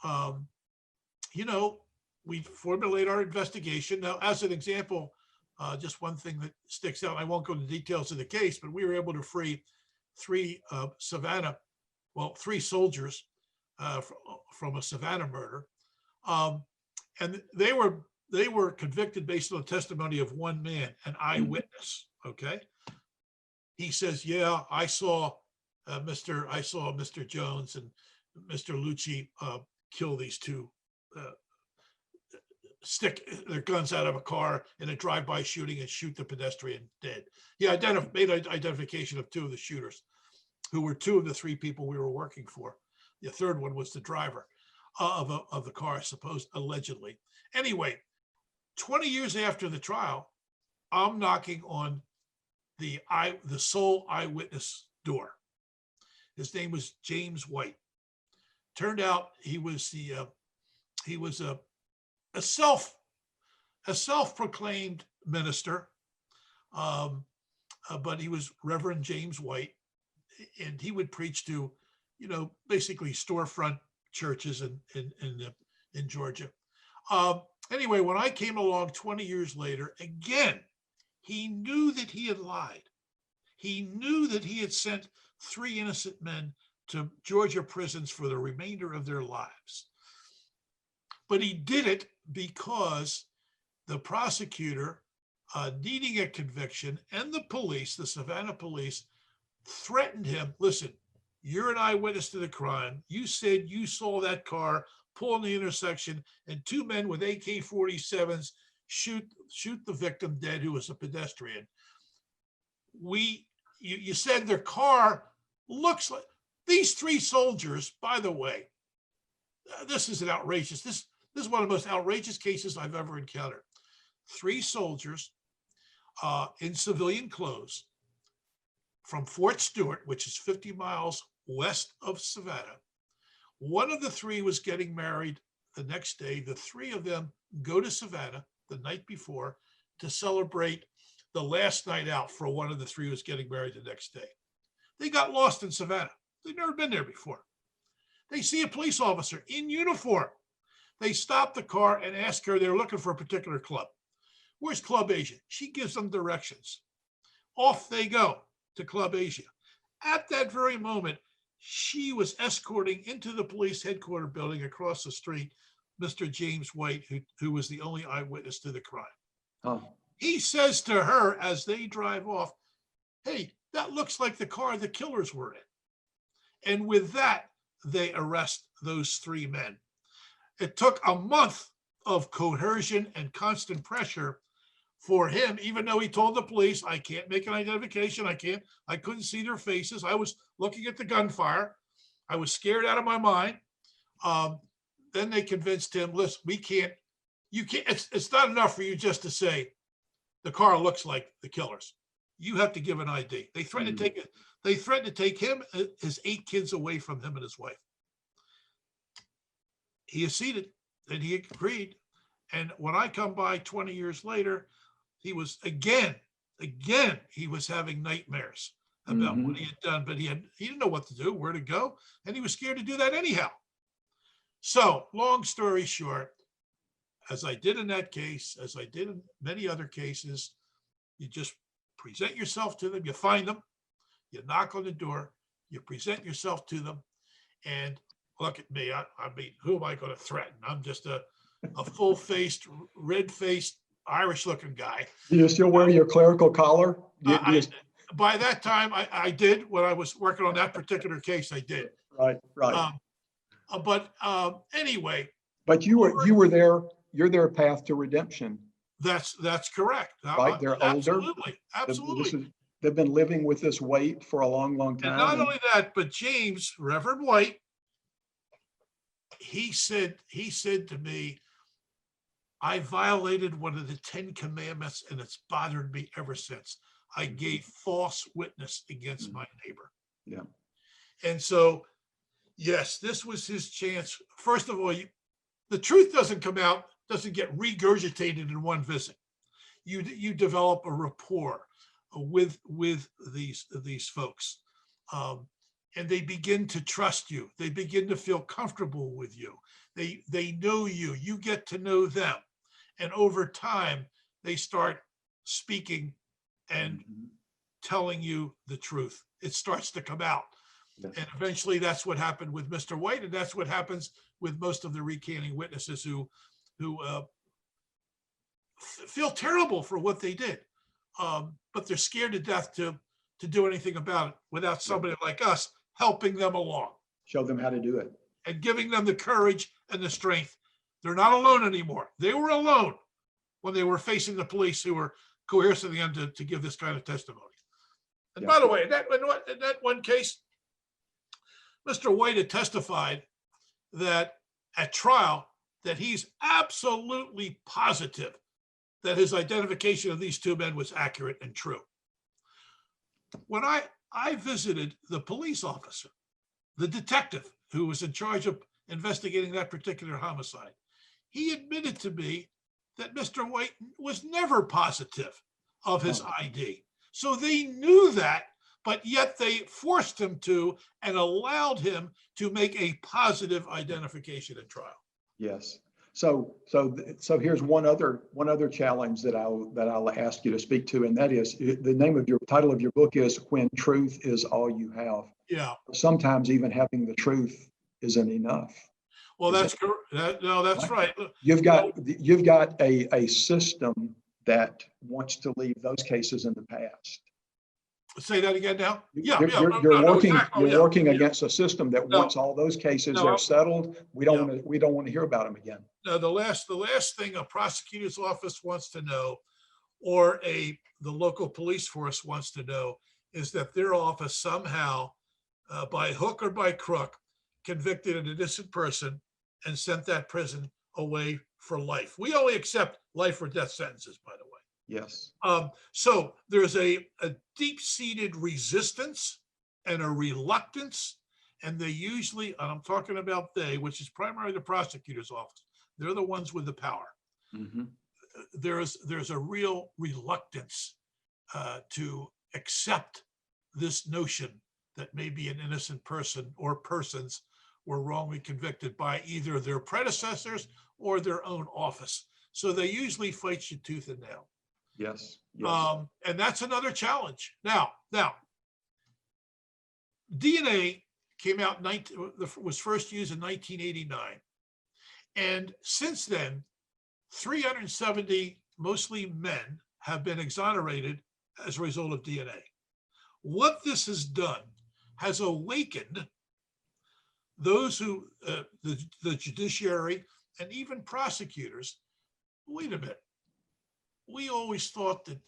we formulate our investigation. Now, as an example, just one thing that sticks out, I won't go into details of the case, but we were able to free three soldiers from a Savannah murder. And they were convicted based on the testimony of one man, an eyewitness. Okay. He says, yeah, I saw Mr. Jones and Mr. Lucci kill these two, stick their guns out of a car in a drive-by shooting and shoot the pedestrian dead. He made identification of two of the shooters, who were two of the three people we were working for. The third one was the driver of the car, allegedly. Anyway, 20 years after the trial, I'm knocking on the sole eyewitness door. His name was James White. Turned out he was a self-proclaimed minister, but he was Reverend James White, and he would preach to, basically storefront churches in Georgia. Anyway, when I came along 20 years later, again, he knew that he had lied. He knew that he had sent 3 innocent men to Georgia prisons for the remainder of their lives. But he did it because the prosecutor, needing a conviction, and the police, the Savannah police, threatened him. Listen, you're an eyewitness to the crime. You said you saw that car pull in the intersection and 2 men with AK-47s shoot the victim dead, who was a pedestrian. You said their car looks like these 3 soldiers. By the way, this is an outrageous. This is one of the most outrageous cases I've ever encountered. 3 soldiers in civilian clothes from Fort Stewart, which is 50 miles west of Savannah. One of the 3 was getting married the next day. The 3 of them go to Savannah the night before to celebrate the last night out for one of the 3 who was getting married the next day. They got lost in Savannah. They'd never been there before. They see a police officer in uniform. They stop the car and ask her, they're looking for a particular club. Where's Club Asia? She gives them directions. Off they go to Club Asia. At that very moment, she was escorting into the police headquarters building across the street Mr. James White, who was the only eyewitness to the crime. Oh. He says to her as they drive off, hey, that looks like the car the killers were in. And with that, they arrest those 3 men. It took a month of coercion and constant pressure for him, even though he told the police, I can't make an identification. I couldn't see their faces. I was looking at the gunfire. I was scared out of my mind. Then they convinced him, listen, it's not enough for you just to say the car looks like the killers. You have to give an ID. They threatened to take him, his 8 kids away from him and his wife. He acceded and he agreed. And when I come by 20 years later, he was he was having nightmares about what he had done, but he didn't know what to do, where to go, and he was scared to do that anyhow. So long story short, as I did in that case, as I did in many other cases, you just present yourself to them, you find them, you knock on the door, you present yourself to them, and look at me. I mean, who am I going to threaten? I'm just a full-faced, red-faced, Irish-looking guy. Do you still wear your clerical collar? By that time, I did. When I was working on that particular case, I did. Right, right. But anyway. But you're their path to redemption. That's correct. Right, they're older. Absolutely. They've been living with this weight for a long, long time. And not only that, but James, Reverend White, he said to me, I violated one of the 10 commandments and it's bothered me ever since. I gave false witness against my neighbor. Yeah. And so, yes, this was his chance. First of all, the truth doesn't come out, doesn't get regurgitated in one visit. You develop a rapport with these folks, and they begin to trust you. They begin to feel comfortable with you. They know you. You get to know them, and over time they start speaking and telling you the truth. It starts to come out. Yes. And eventually that's what happened with Mr. White, and that's what happens with most of the recanting witnesses who feel terrible for what they did, but they're scared to death to do anything about it without somebody like us helping them along. Show them how to do it. And giving them the courage and the strength. They're not alone anymore. They were alone when they were facing the police who were coercing them to give this kind of testimony. And by the way, in that one case, Mr. White had testified that at trial that he's absolutely positive that his identification of these two men was accurate and true. When I visited the police officer, the detective who was in charge of investigating that particular homicide, he admitted to me that Mr. White was never positive of his ID. So they knew that, but yet they forced him to and allowed him to make a positive identification at trial. Yes. So here's one other challenge that I'll ask you to speak to, and that is the title of your book is When Truth is All You Have. Yeah. Sometimes even having the truth isn't enough. Well, that's correct. No, that's right. You've got a system that wants to leave those cases in the past. Say that again now. Yeah, you're working against a system that once all those cases are settled, we don't want to hear about them again. No, the last thing a prosecutor's office wants to know, or the local police force wants to know, is that their office somehow, by hook or by crook, convicted an innocent person and sent that person away for life. We only accept life or death sentences, by the way. Yes. So there's a deep-seated resistance and a reluctance, and they usually, and I'm talking about which is primarily the prosecutor's office, they're the ones with the power. Mm-hmm. There's a real reluctance to accept this notion that maybe an innocent person or persons were wrongly convicted by either their predecessors or their own office. So they usually fight you tooth and nail. Yes. And that's another challenge. Now, DNA came out, was first used in 1989. And since then, 370, mostly men, have been exonerated as a result of DNA. What this has done has awakened those who, the judiciary and even prosecutors, wait a minute. We always thought that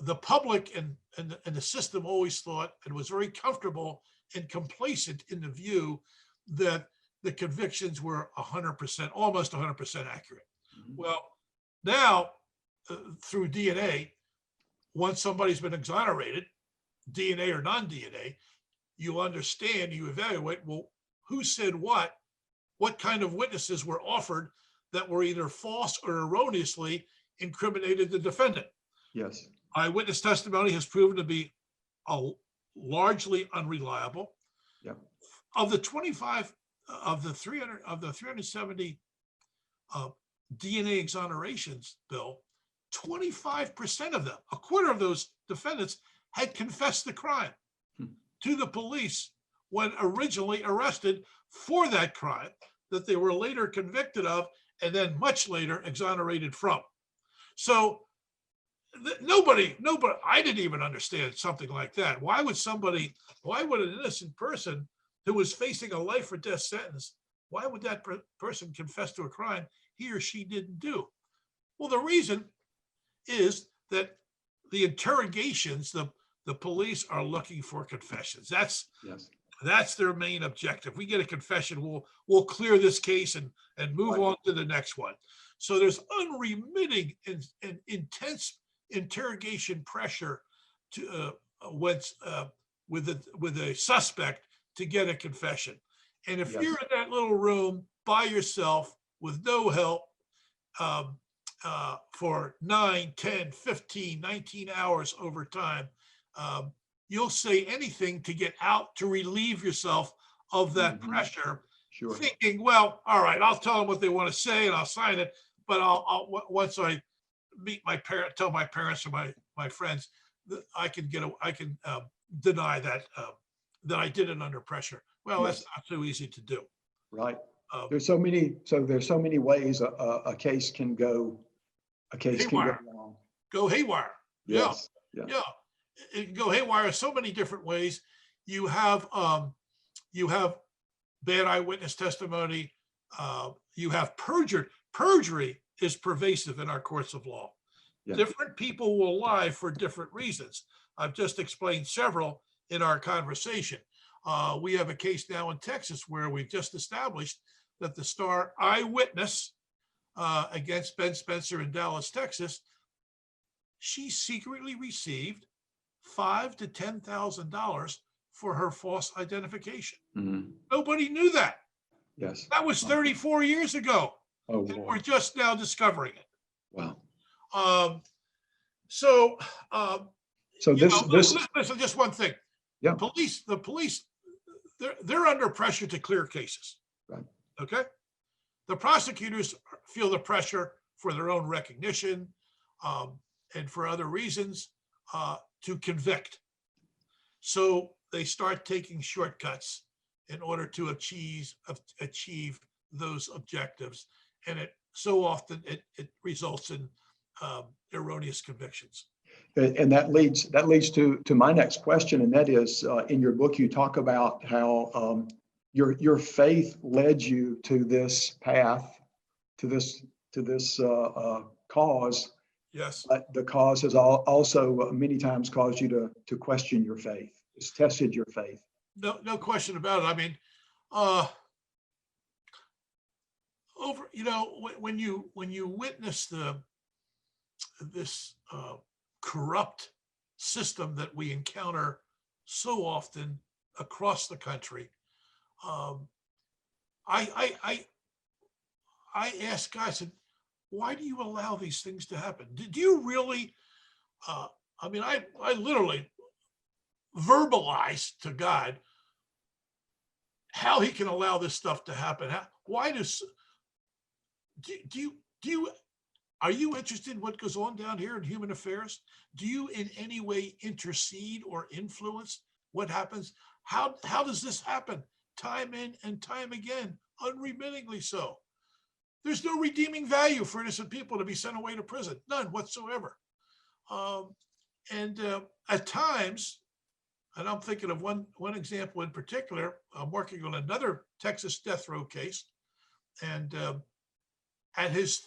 the public and the system always thought and was very comfortable and complacent in the view that the convictions were 100%, almost 100% accurate. Mm-hmm. Well, now through DNA, once somebody's been exonerated, DNA or non-DNA, you understand, you evaluate, well, who said what kind of witnesses were offered that were either false or erroneously incriminated the defendant. Yes. Eyewitness testimony has proven to be largely unreliable. Yeah. Of the 370 DNA exonerations, Bill, 25% of them, a quarter of those defendants, had confessed the crime to the police when originally arrested for that crime that they were later convicted of and then much later exonerated from. So nobody, I didn't even understand something like that. Why would an innocent person who was facing a life or death sentence, why would that person confess to a crime he or she didn't do? Well, the reason is that the interrogations, the police are looking for confessions. That's their main objective. We get a confession, we'll clear this case and move on to the next one. So there's unremitting and intense interrogation pressure to with a suspect to get a confession. And if you're in that little room by yourself with no help for 9, 10, 15, 19 hours over time, you'll say anything to get out, to relieve yourself of that pressure, thinking, well, all right, I'll tell them what they want to say and I'll sign it. But once I meet my parent, tell my parents or my friends, I can deny that I did it under pressure. Well, that's not so easy to do. Right. There's so many ways a case can go. Wrong. Go haywire. Yes. Yeah. It can go haywire so many different ways. You have bad eyewitness testimony. You have perjury. Perjury is pervasive in our courts of law. Yeah. Different people will lie for different reasons. I've just explained several in our conversation. We have a case now in Texas where we've just established that the star eyewitness against Ben Spencer in Dallas, Texas, she secretly received $5,000 to $10,000 for her false identification. Mm-hmm. Nobody knew that. Yes. That was 34 years ago. Oh, and we're just now discovering it. Wow. So this listen, just one thing. Yeah. The police, they're under pressure to clear cases. Right. Okay. The prosecutors feel the pressure for their own recognition and for other reasons to convict. So they start taking shortcuts in order to achieve those objectives. And it so often it results in erroneous convictions. And that leads to my next question, and that is, in your book you talk about how your faith led you to this path, to this cause. Yes. But the cause has also many times caused you to question your faith. It's tested your faith. No question about it. I mean, when you witness this corrupt system that we encounter so often across the country, I ask guys, why do you allow these things to happen? Did you really? I literally verbalize to God how he can allow this stuff to happen. Are you interested in what goes on down here in human affairs? Do you in any way intercede or influence what happens? How does this happen time in and time again, unremittingly so? There's no redeeming value for innocent people to be sent away to prison, none whatsoever. At times, and I'm thinking of one example in particular, I'm working on another Texas death row case, and at his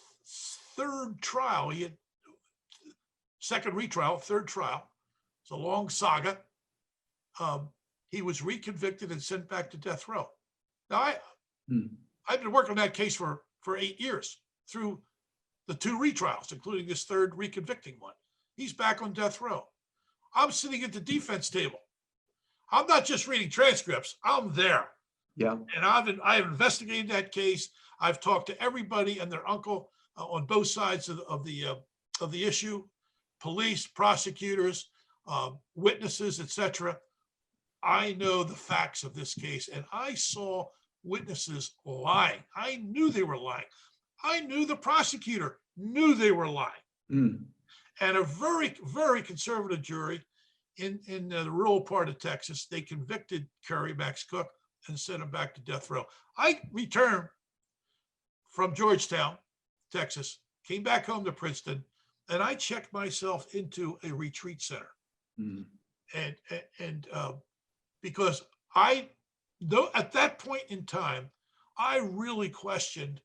third trial, he had second retrial, third trial. It's a long saga. He was reconvicted and sent back to death row. Now, I've been working on that case for 8 years through the 2 retrials, including this third reconvicting one. He's back on death row. I'm sitting at the defense table. I'm not just reading transcripts. I'm there. Yeah. And I've investigated that case. I've talked to everybody and their uncle on both sides of the issue, police, prosecutors, witnesses, etc. I know the facts of this case, and I saw witnesses lying. I knew they were lying. I knew the prosecutor knew they were lying. And a very, very conservative jury in the rural part of Texas. They convicted Curry, Max Cook, and sent him back to death row. I returned from Georgetown, Texas, came back home to Princeton, and I checked myself into a retreat center. Mm. And because I, though at that point in time, I really questioned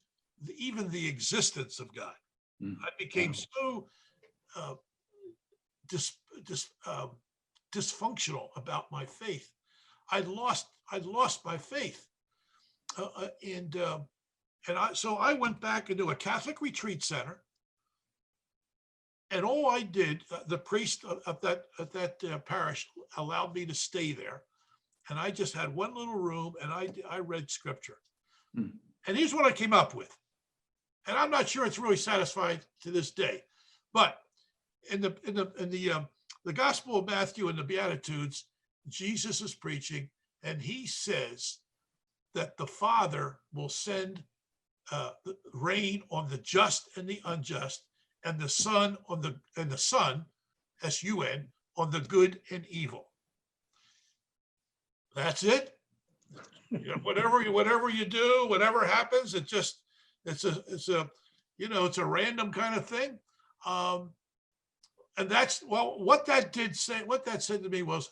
even the existence of God. Mm. I became so dysfunctional about my faith. I'd lost my faith, so I went back into a Catholic retreat center, and all I did, the priest of that parish allowed me to stay there, and I just had one little room, and I read scripture, and here's what I came up with, and I'm not sure it's really satisfied to this day, but in the Gospel of Matthew and the Beatitudes, Jesus is preaching, and he says that the Father will send rain on the just and the unjust, and the Son S-U-N, on the good and evil. That's it. You know, whatever you do, whatever happens, it's a random kind of thing. And that's, well, what that said to me was,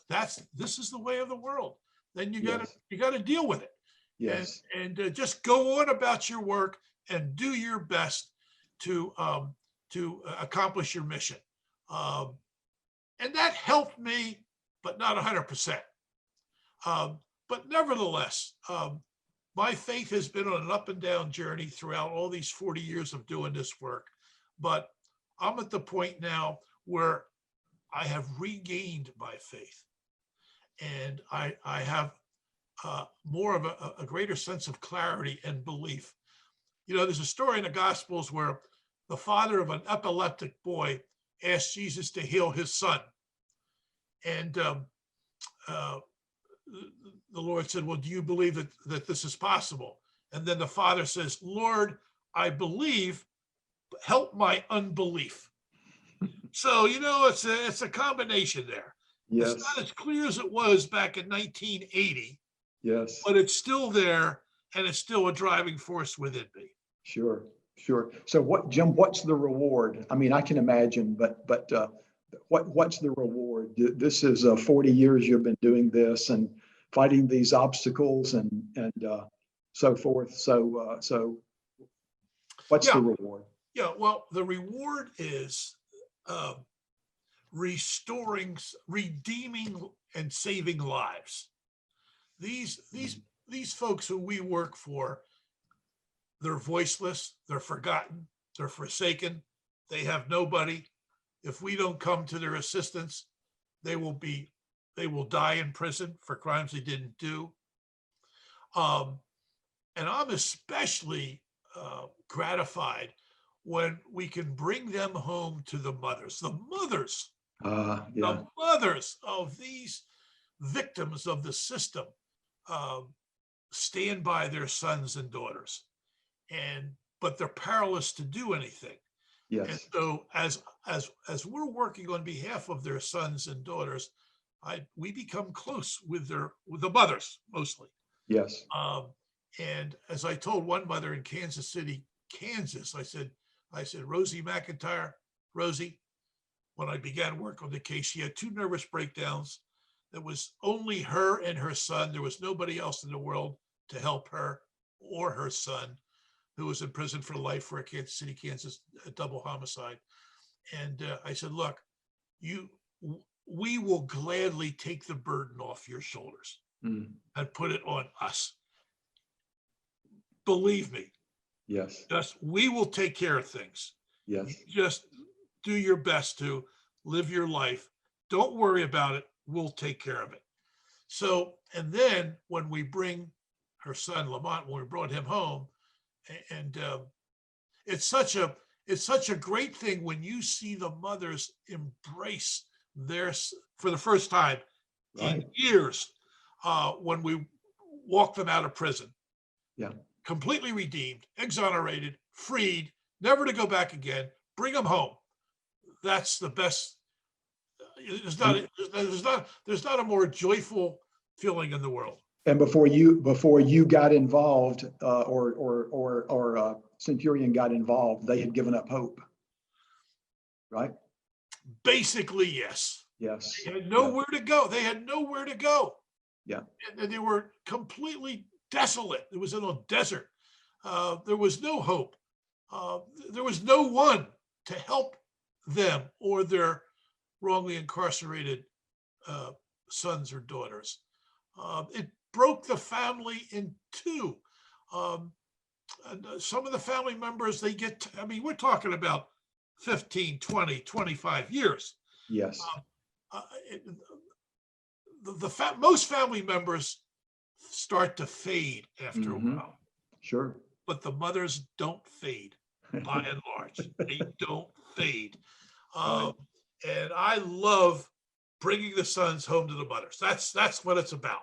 this is the way of the world. Then you gotta deal with it. Yes. And just go on about your work and do your best to accomplish your mission. And that helped me, but not 100%. But nevertheless, my faith has been on an up and down journey throughout all these 40 years of doing this work. But I'm at the point now where I have regained my faith, and I have more of a greater sense of clarity and belief. You know, there's a story in the Gospels where the father of an epileptic boy asked Jesus to heal his son. And the Lord said, well, do you believe that this is possible? And then the father says, Lord, I believe, but help my unbelief. So, you know, it's a combination there. Yes. It's not as clear as it was back in 1980. Yes. But it's still there, and it's still a driving force within me. Sure. So Jim, what's the reward? I mean, I can imagine, but what's the reward? This is 40 years you've been doing this and fighting these obstacles and so forth. So what's the reward? Yeah, well, the reward is redeeming and saving lives. These folks who we work for, they're voiceless, they're forgotten, they're forsaken, they have nobody. If we don't come to their assistance, they will die in prison for crimes they didn't do. And I'm especially gratified when we can bring them home to the mothers of these victims of the system. Stand by their sons and daughters, but they're powerless to do anything. Yes. And so as we're working on behalf of their sons and daughters, we become close with the mothers mostly. Yes. And as I told one mother in Kansas City, Kansas, I said, Rosie McIntyre, Rosie, when I began work on the case, she had 2 nervous breakdowns. There was only her and her son. There was nobody else in the world to help her or her son, who was in prison for life for a Kansas City, Kansas double homicide. And I said, look, we will gladly take the burden off your shoulders and put it on us. Believe me. Yes. We will take care of things. Yes. Just do your best to live your life. Don't worry about it. We'll take care of it. So, and then when we bring her son Lamont, when we brought him home, and it's such a great thing when you see the mothers embrace theirs for the first time in years, when we walk them out of prison. Yeah. Completely redeemed, exonerated, freed, never to go back again, bring them home. That's the best. there's not a more joyful feeling in the world. And before you got involved, or Centurion got involved, they had given up hope, right? Basically, yes. Yes. They had nowhere to go. They had nowhere to go. Yeah. And they were completely desolate. It was in a desert. There was no hope. There was no one to help them or their wrongly incarcerated sons or daughters. It broke the family in two. And some of the family members, we're talking about 15, 20, 25 years. Yes. Most family members start to fade after a while. Sure. But the mothers don't fade, by and large. They don't fade. Right. And I love bringing the sons home to the mothers. That's what it's about.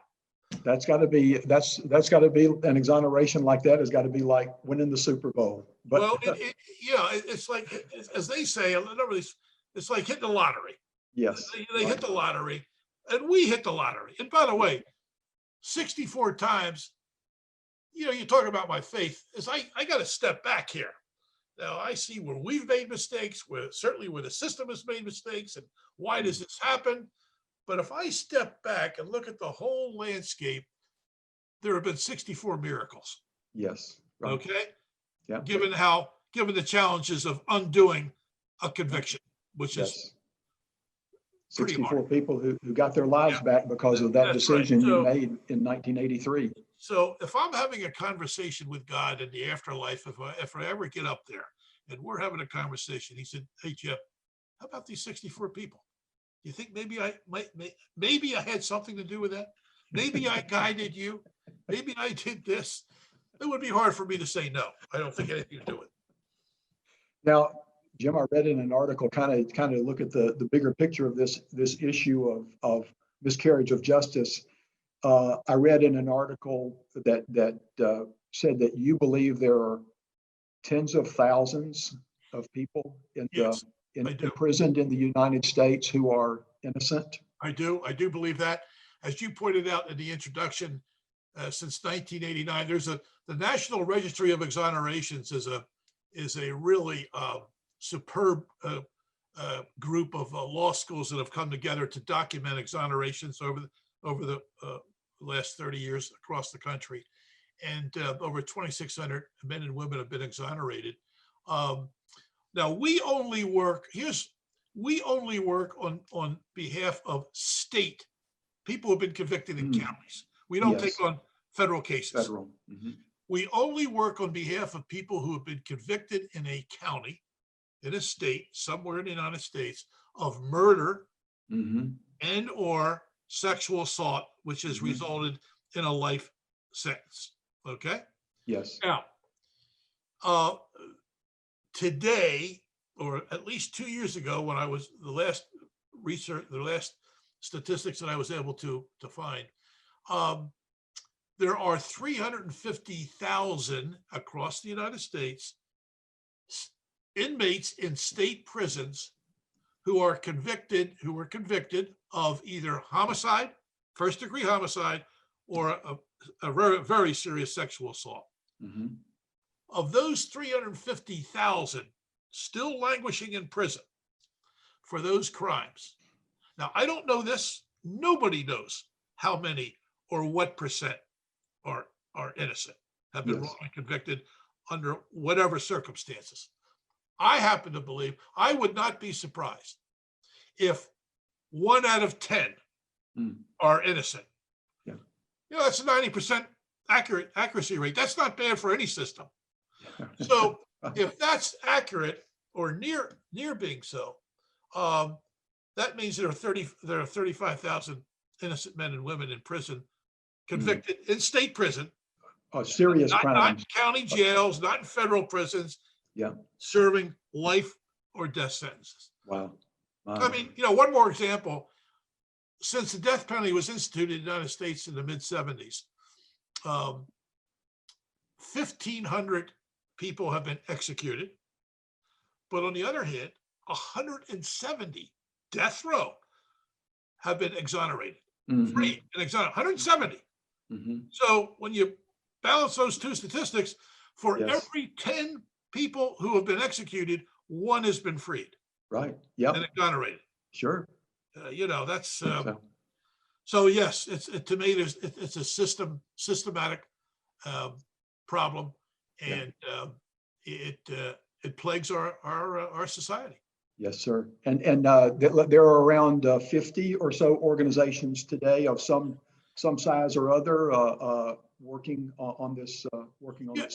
That's got to be an exoneration like that has got to be like winning the Super Bowl. But well, it's like, as they say, it's like hitting the lottery. yes, They hit the lottery, and we hit the lottery. And by the way, 64 times, you talk about my faith, is I got to step back here. Now, I see where we've made mistakes, certainly where the system has made mistakes, and why does this happen? But if I step back and look at the whole landscape, there have been 64 miracles. Yes. Right. Okay. Yeah. Given the challenges of undoing a conviction, which is 64 people who got their lives back because of that decision you made in 1983. So if I'm having a conversation with God in the afterlife, if I ever get up there and we're having a conversation, he said, "Hey, Jeff, how about these 64 people? You think maybe I had something to do with that? Maybe I guided you. Maybe I did this." It would be hard for me to say no. I don't think anything to do with it. Now, Jim, I read in an article, kind of look at the bigger picture of this issue of miscarriage of justice. I read in an article that said that you believe there are tens of thousands of people imprisoned in the United States who are innocent. I do believe that. As you pointed out in the introduction, since 1989, the National Registry of Exonerations is a really superb group of law schools that have come together to document exonerations over the last 30 years across the country, and over 2,600 men and women have been exonerated. Now we only work on behalf of state people who've been convicted in counties. We don't take on federal cases. We only work on behalf of people who have been convicted in a county, in a state, somewhere in the United States, of murder and or sexual assault, which has resulted in a life sentence. Okay? Yes. Now, today, or at least 2 years ago, when I was the last statistics that I was able to find, there are 350,000 across the United States inmates in state prisons who were convicted of either homicide, first-degree homicide, or a very, very serious sexual assault. Of those 350,000 still languishing in prison for those crimes. Now, I don't know this. Nobody knows how many or what percent are innocent, have been wrongly convicted under whatever circumstances. I happen to believe, I would not be surprised if 1 out of 10 are innocent. That's a 90% accuracy rate. That's not bad for any system. So if that's accurate or near being so, that means there are 35,000 innocent men and women in prison, convicted in state prison. Serious crimes. Not in county jails, not in federal prisons. Serving life or death sentences. Wow. I mean, one more example. Since the death penalty was instituted in the United States in the mid-70s, 1,500 people have been executed. But on the other hand, 170 death row have been exonerated, Mhm. free and exonerated, 170. Mhm. So when you balance those two statistics, for Yes. every 10 people who have been executed, one has been freed Right. and Yep. exonerated. Sure. That's So, so yes, to me, it's a systematic um, problem, yeah. and it plagues our society. Yes, sir. And there are around 50 or so organizations today of some size or other working on this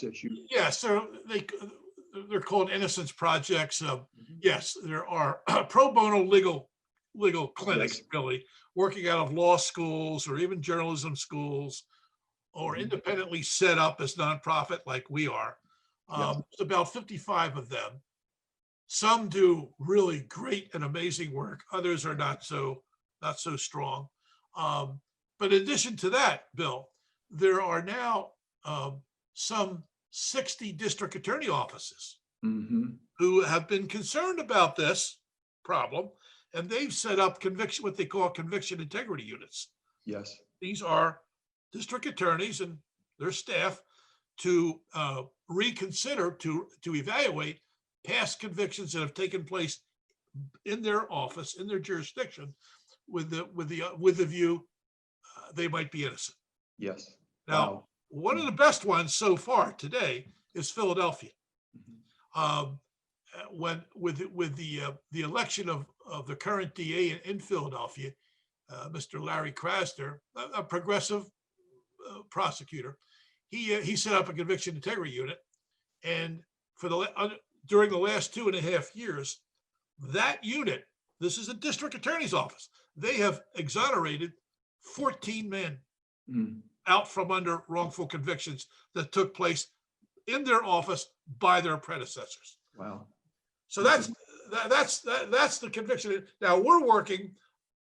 issue. Yes, they're called innocence projects. Mhm. Yes, there are pro bono legal clinics, Yes. really, working out of law schools or even journalism schools, or Mhm. independently set up as nonprofit like we are. Yes. There's about 55 of them. Some do really great and amazing work. Others are not so strong. Um, but in addition to that, Bill, there are now some 60 district attorney offices Mhm. who have been concerned about this problem, and they've set up what they call conviction integrity units. Yes. These are district attorneys and their staff to reconsider, to evaluate past convictions that have taken place in their office, in their jurisdiction, with the view they might be innocent. Yes. Now, Wow. one of the best ones so far today is Philadelphia. Mhm. Um, when with the election of the current DA in Philadelphia, Mr. Larry Krasner, a progressive prosecutor, he set up a conviction integrity unit, and during the last 2.5 years, that unit, this is a district attorney's office, they have exonerated 14 men Mm. out from under wrongful convictions that took place in their office by their predecessors. Wow. So This is that's the conviction. Now we're working.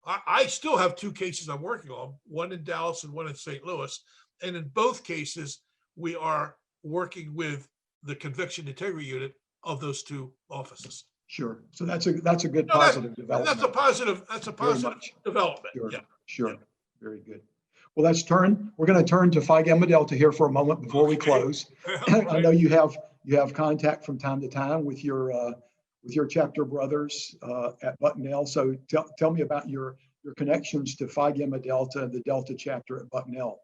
I still have two cases I'm working on, one in Dallas and one in St. Louis, and in both cases we are working with the conviction integrity unit of those two offices. sure. So that's a good No, positive that's a development. positive. That's a Very positive much. development. Sure. Yeah. Sure. Very good. Well, we're going to turn to Phi Gamma Delta here for a moment before we Okay. close. I know you have contact from time to time with your chapter brothers at Bucknell. So tell me about your connections to Phi Gamma Delta and the Delta chapter at Bucknell.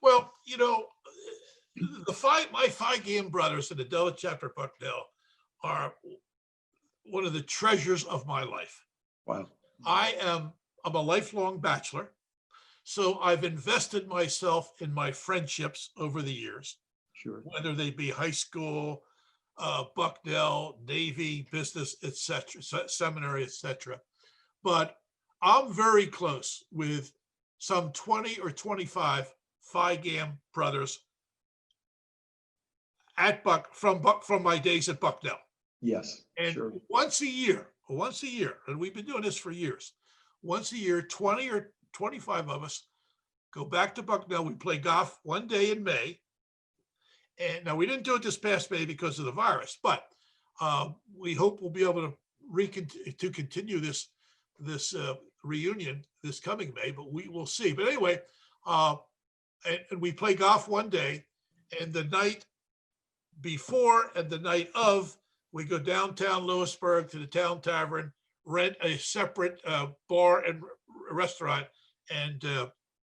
Well, my Phi Game brothers in the Delta chapter of Bucknell are one of the treasures of my life. Wow. I'm a lifelong bachelor, so I've invested myself in my friendships over the years, Sure. whether they be high school, Bucknell, Navy, business, etc., seminary, etc. But I'm very close with some 20 or 25 Phi Gam brothers from my days at Bucknell. Yes. And Sure. once a year, and we've been doing this for years, once a year, 20 or 25 of us go back to Bucknell. We play golf one day in May. And now we didn't do it this past May because of the virus, but we hope we'll be able to continue this reunion this coming May, but we will see. But anyway, and we play golf one day, and the night before and the night of, we go downtown Lewisburg to the Town Tavern, rent a separate bar and restaurant, and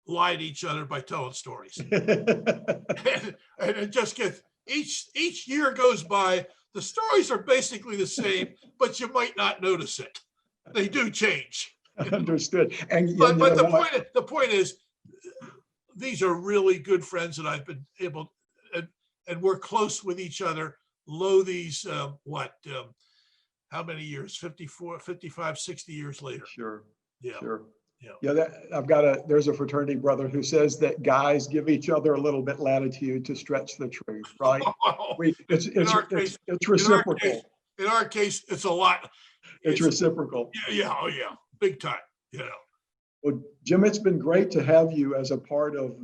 lie to each other by telling stories. and it just gets, each year goes by, the stories are basically the same, but you might not notice it. They do change. Understood. And But you know the what? point is, these are really good friends that I've been able, and we're close with each other. These how many years? 54, 55, 60 years later. Sure. Yeah. Sure. Yeah. Yeah, there's a fraternity brother who says that guys give each other a little bit latitude to stretch the truth, right? It's reciprocal. In our case, it's a lot. It's reciprocal. Yeah, oh yeah, big time. Well, Jim, it's been great to have you as a part of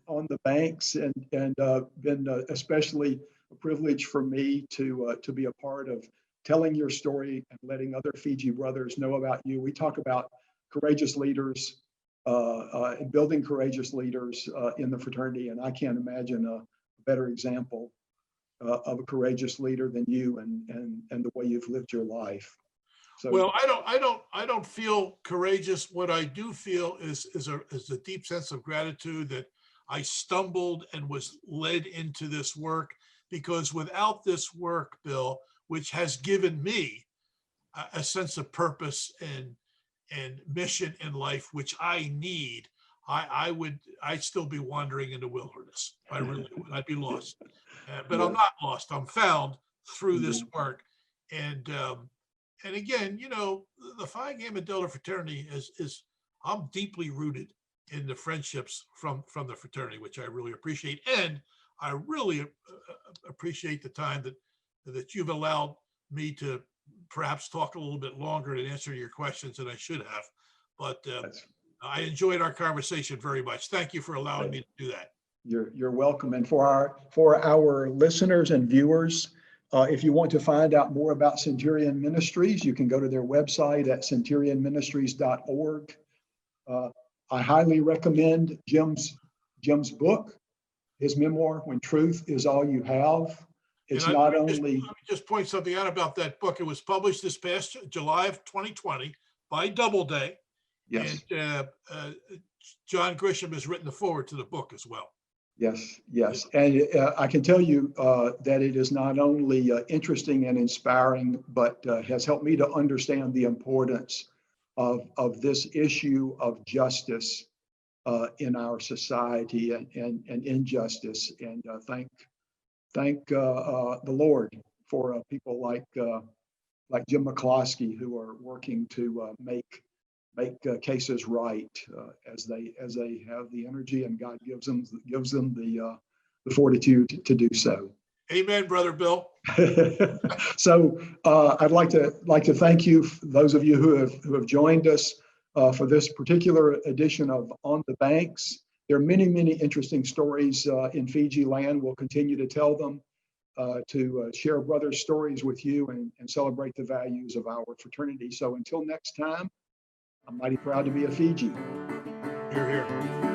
On the Banks, and been especially a privilege for me to be a part of telling your story and letting other Fiji brothers know about you. We talk about courageous leaders building courageous leaders in the fraternity. And I can't imagine a better example of a courageous leader than you and the way you've lived your life. So, well, I don't feel courageous. What I do feel is a deep sense of gratitude that I stumbled and was led into this work, because without this work, Bill, which has given me a sense of purpose and mission in life, which I need, I'd still be wandering in the wilderness. I really would. I'd be lost. But I'm not lost. I'm found through this work. And again, you know, the Phi Gamma Delta fraternity is I'm deeply rooted in the friendships from the fraternity, which I really appreciate. And I really appreciate the time that you've allowed me to perhaps talk a little bit longer and answer your questions than I should have. But I enjoyed our conversation very much. Thank you for allowing me to do that. You're welcome. And for our listeners and viewers, if you want to find out more about Centurion Ministries, you can go to their website at centurionministries.org. I highly recommend Jim's book, his memoir, When Truth Is All You Have. It's not only. Let me just point something out about that book. It was published this past July of 2020 by Doubleday. Yes. And John Grisham has written the foreword to the book as well. Yes. And I can tell you that it is not only interesting and inspiring, but has helped me to understand the importance of this issue of justice in our society and injustice. And thank the Lord for people like Jim McCloskey, who are working to make cases right as they have the energy, and God gives them the fortitude to do so. Amen, Brother Bill. So I'd like to thank you, those of you who have joined us for this particular edition of On the Banks. There are many interesting stories in Fiji land. We'll continue to tell them, to share brothers' stories with you and celebrate the values of our fraternity. So until next time, I'm mighty proud to be a Fiji. Hear, hear.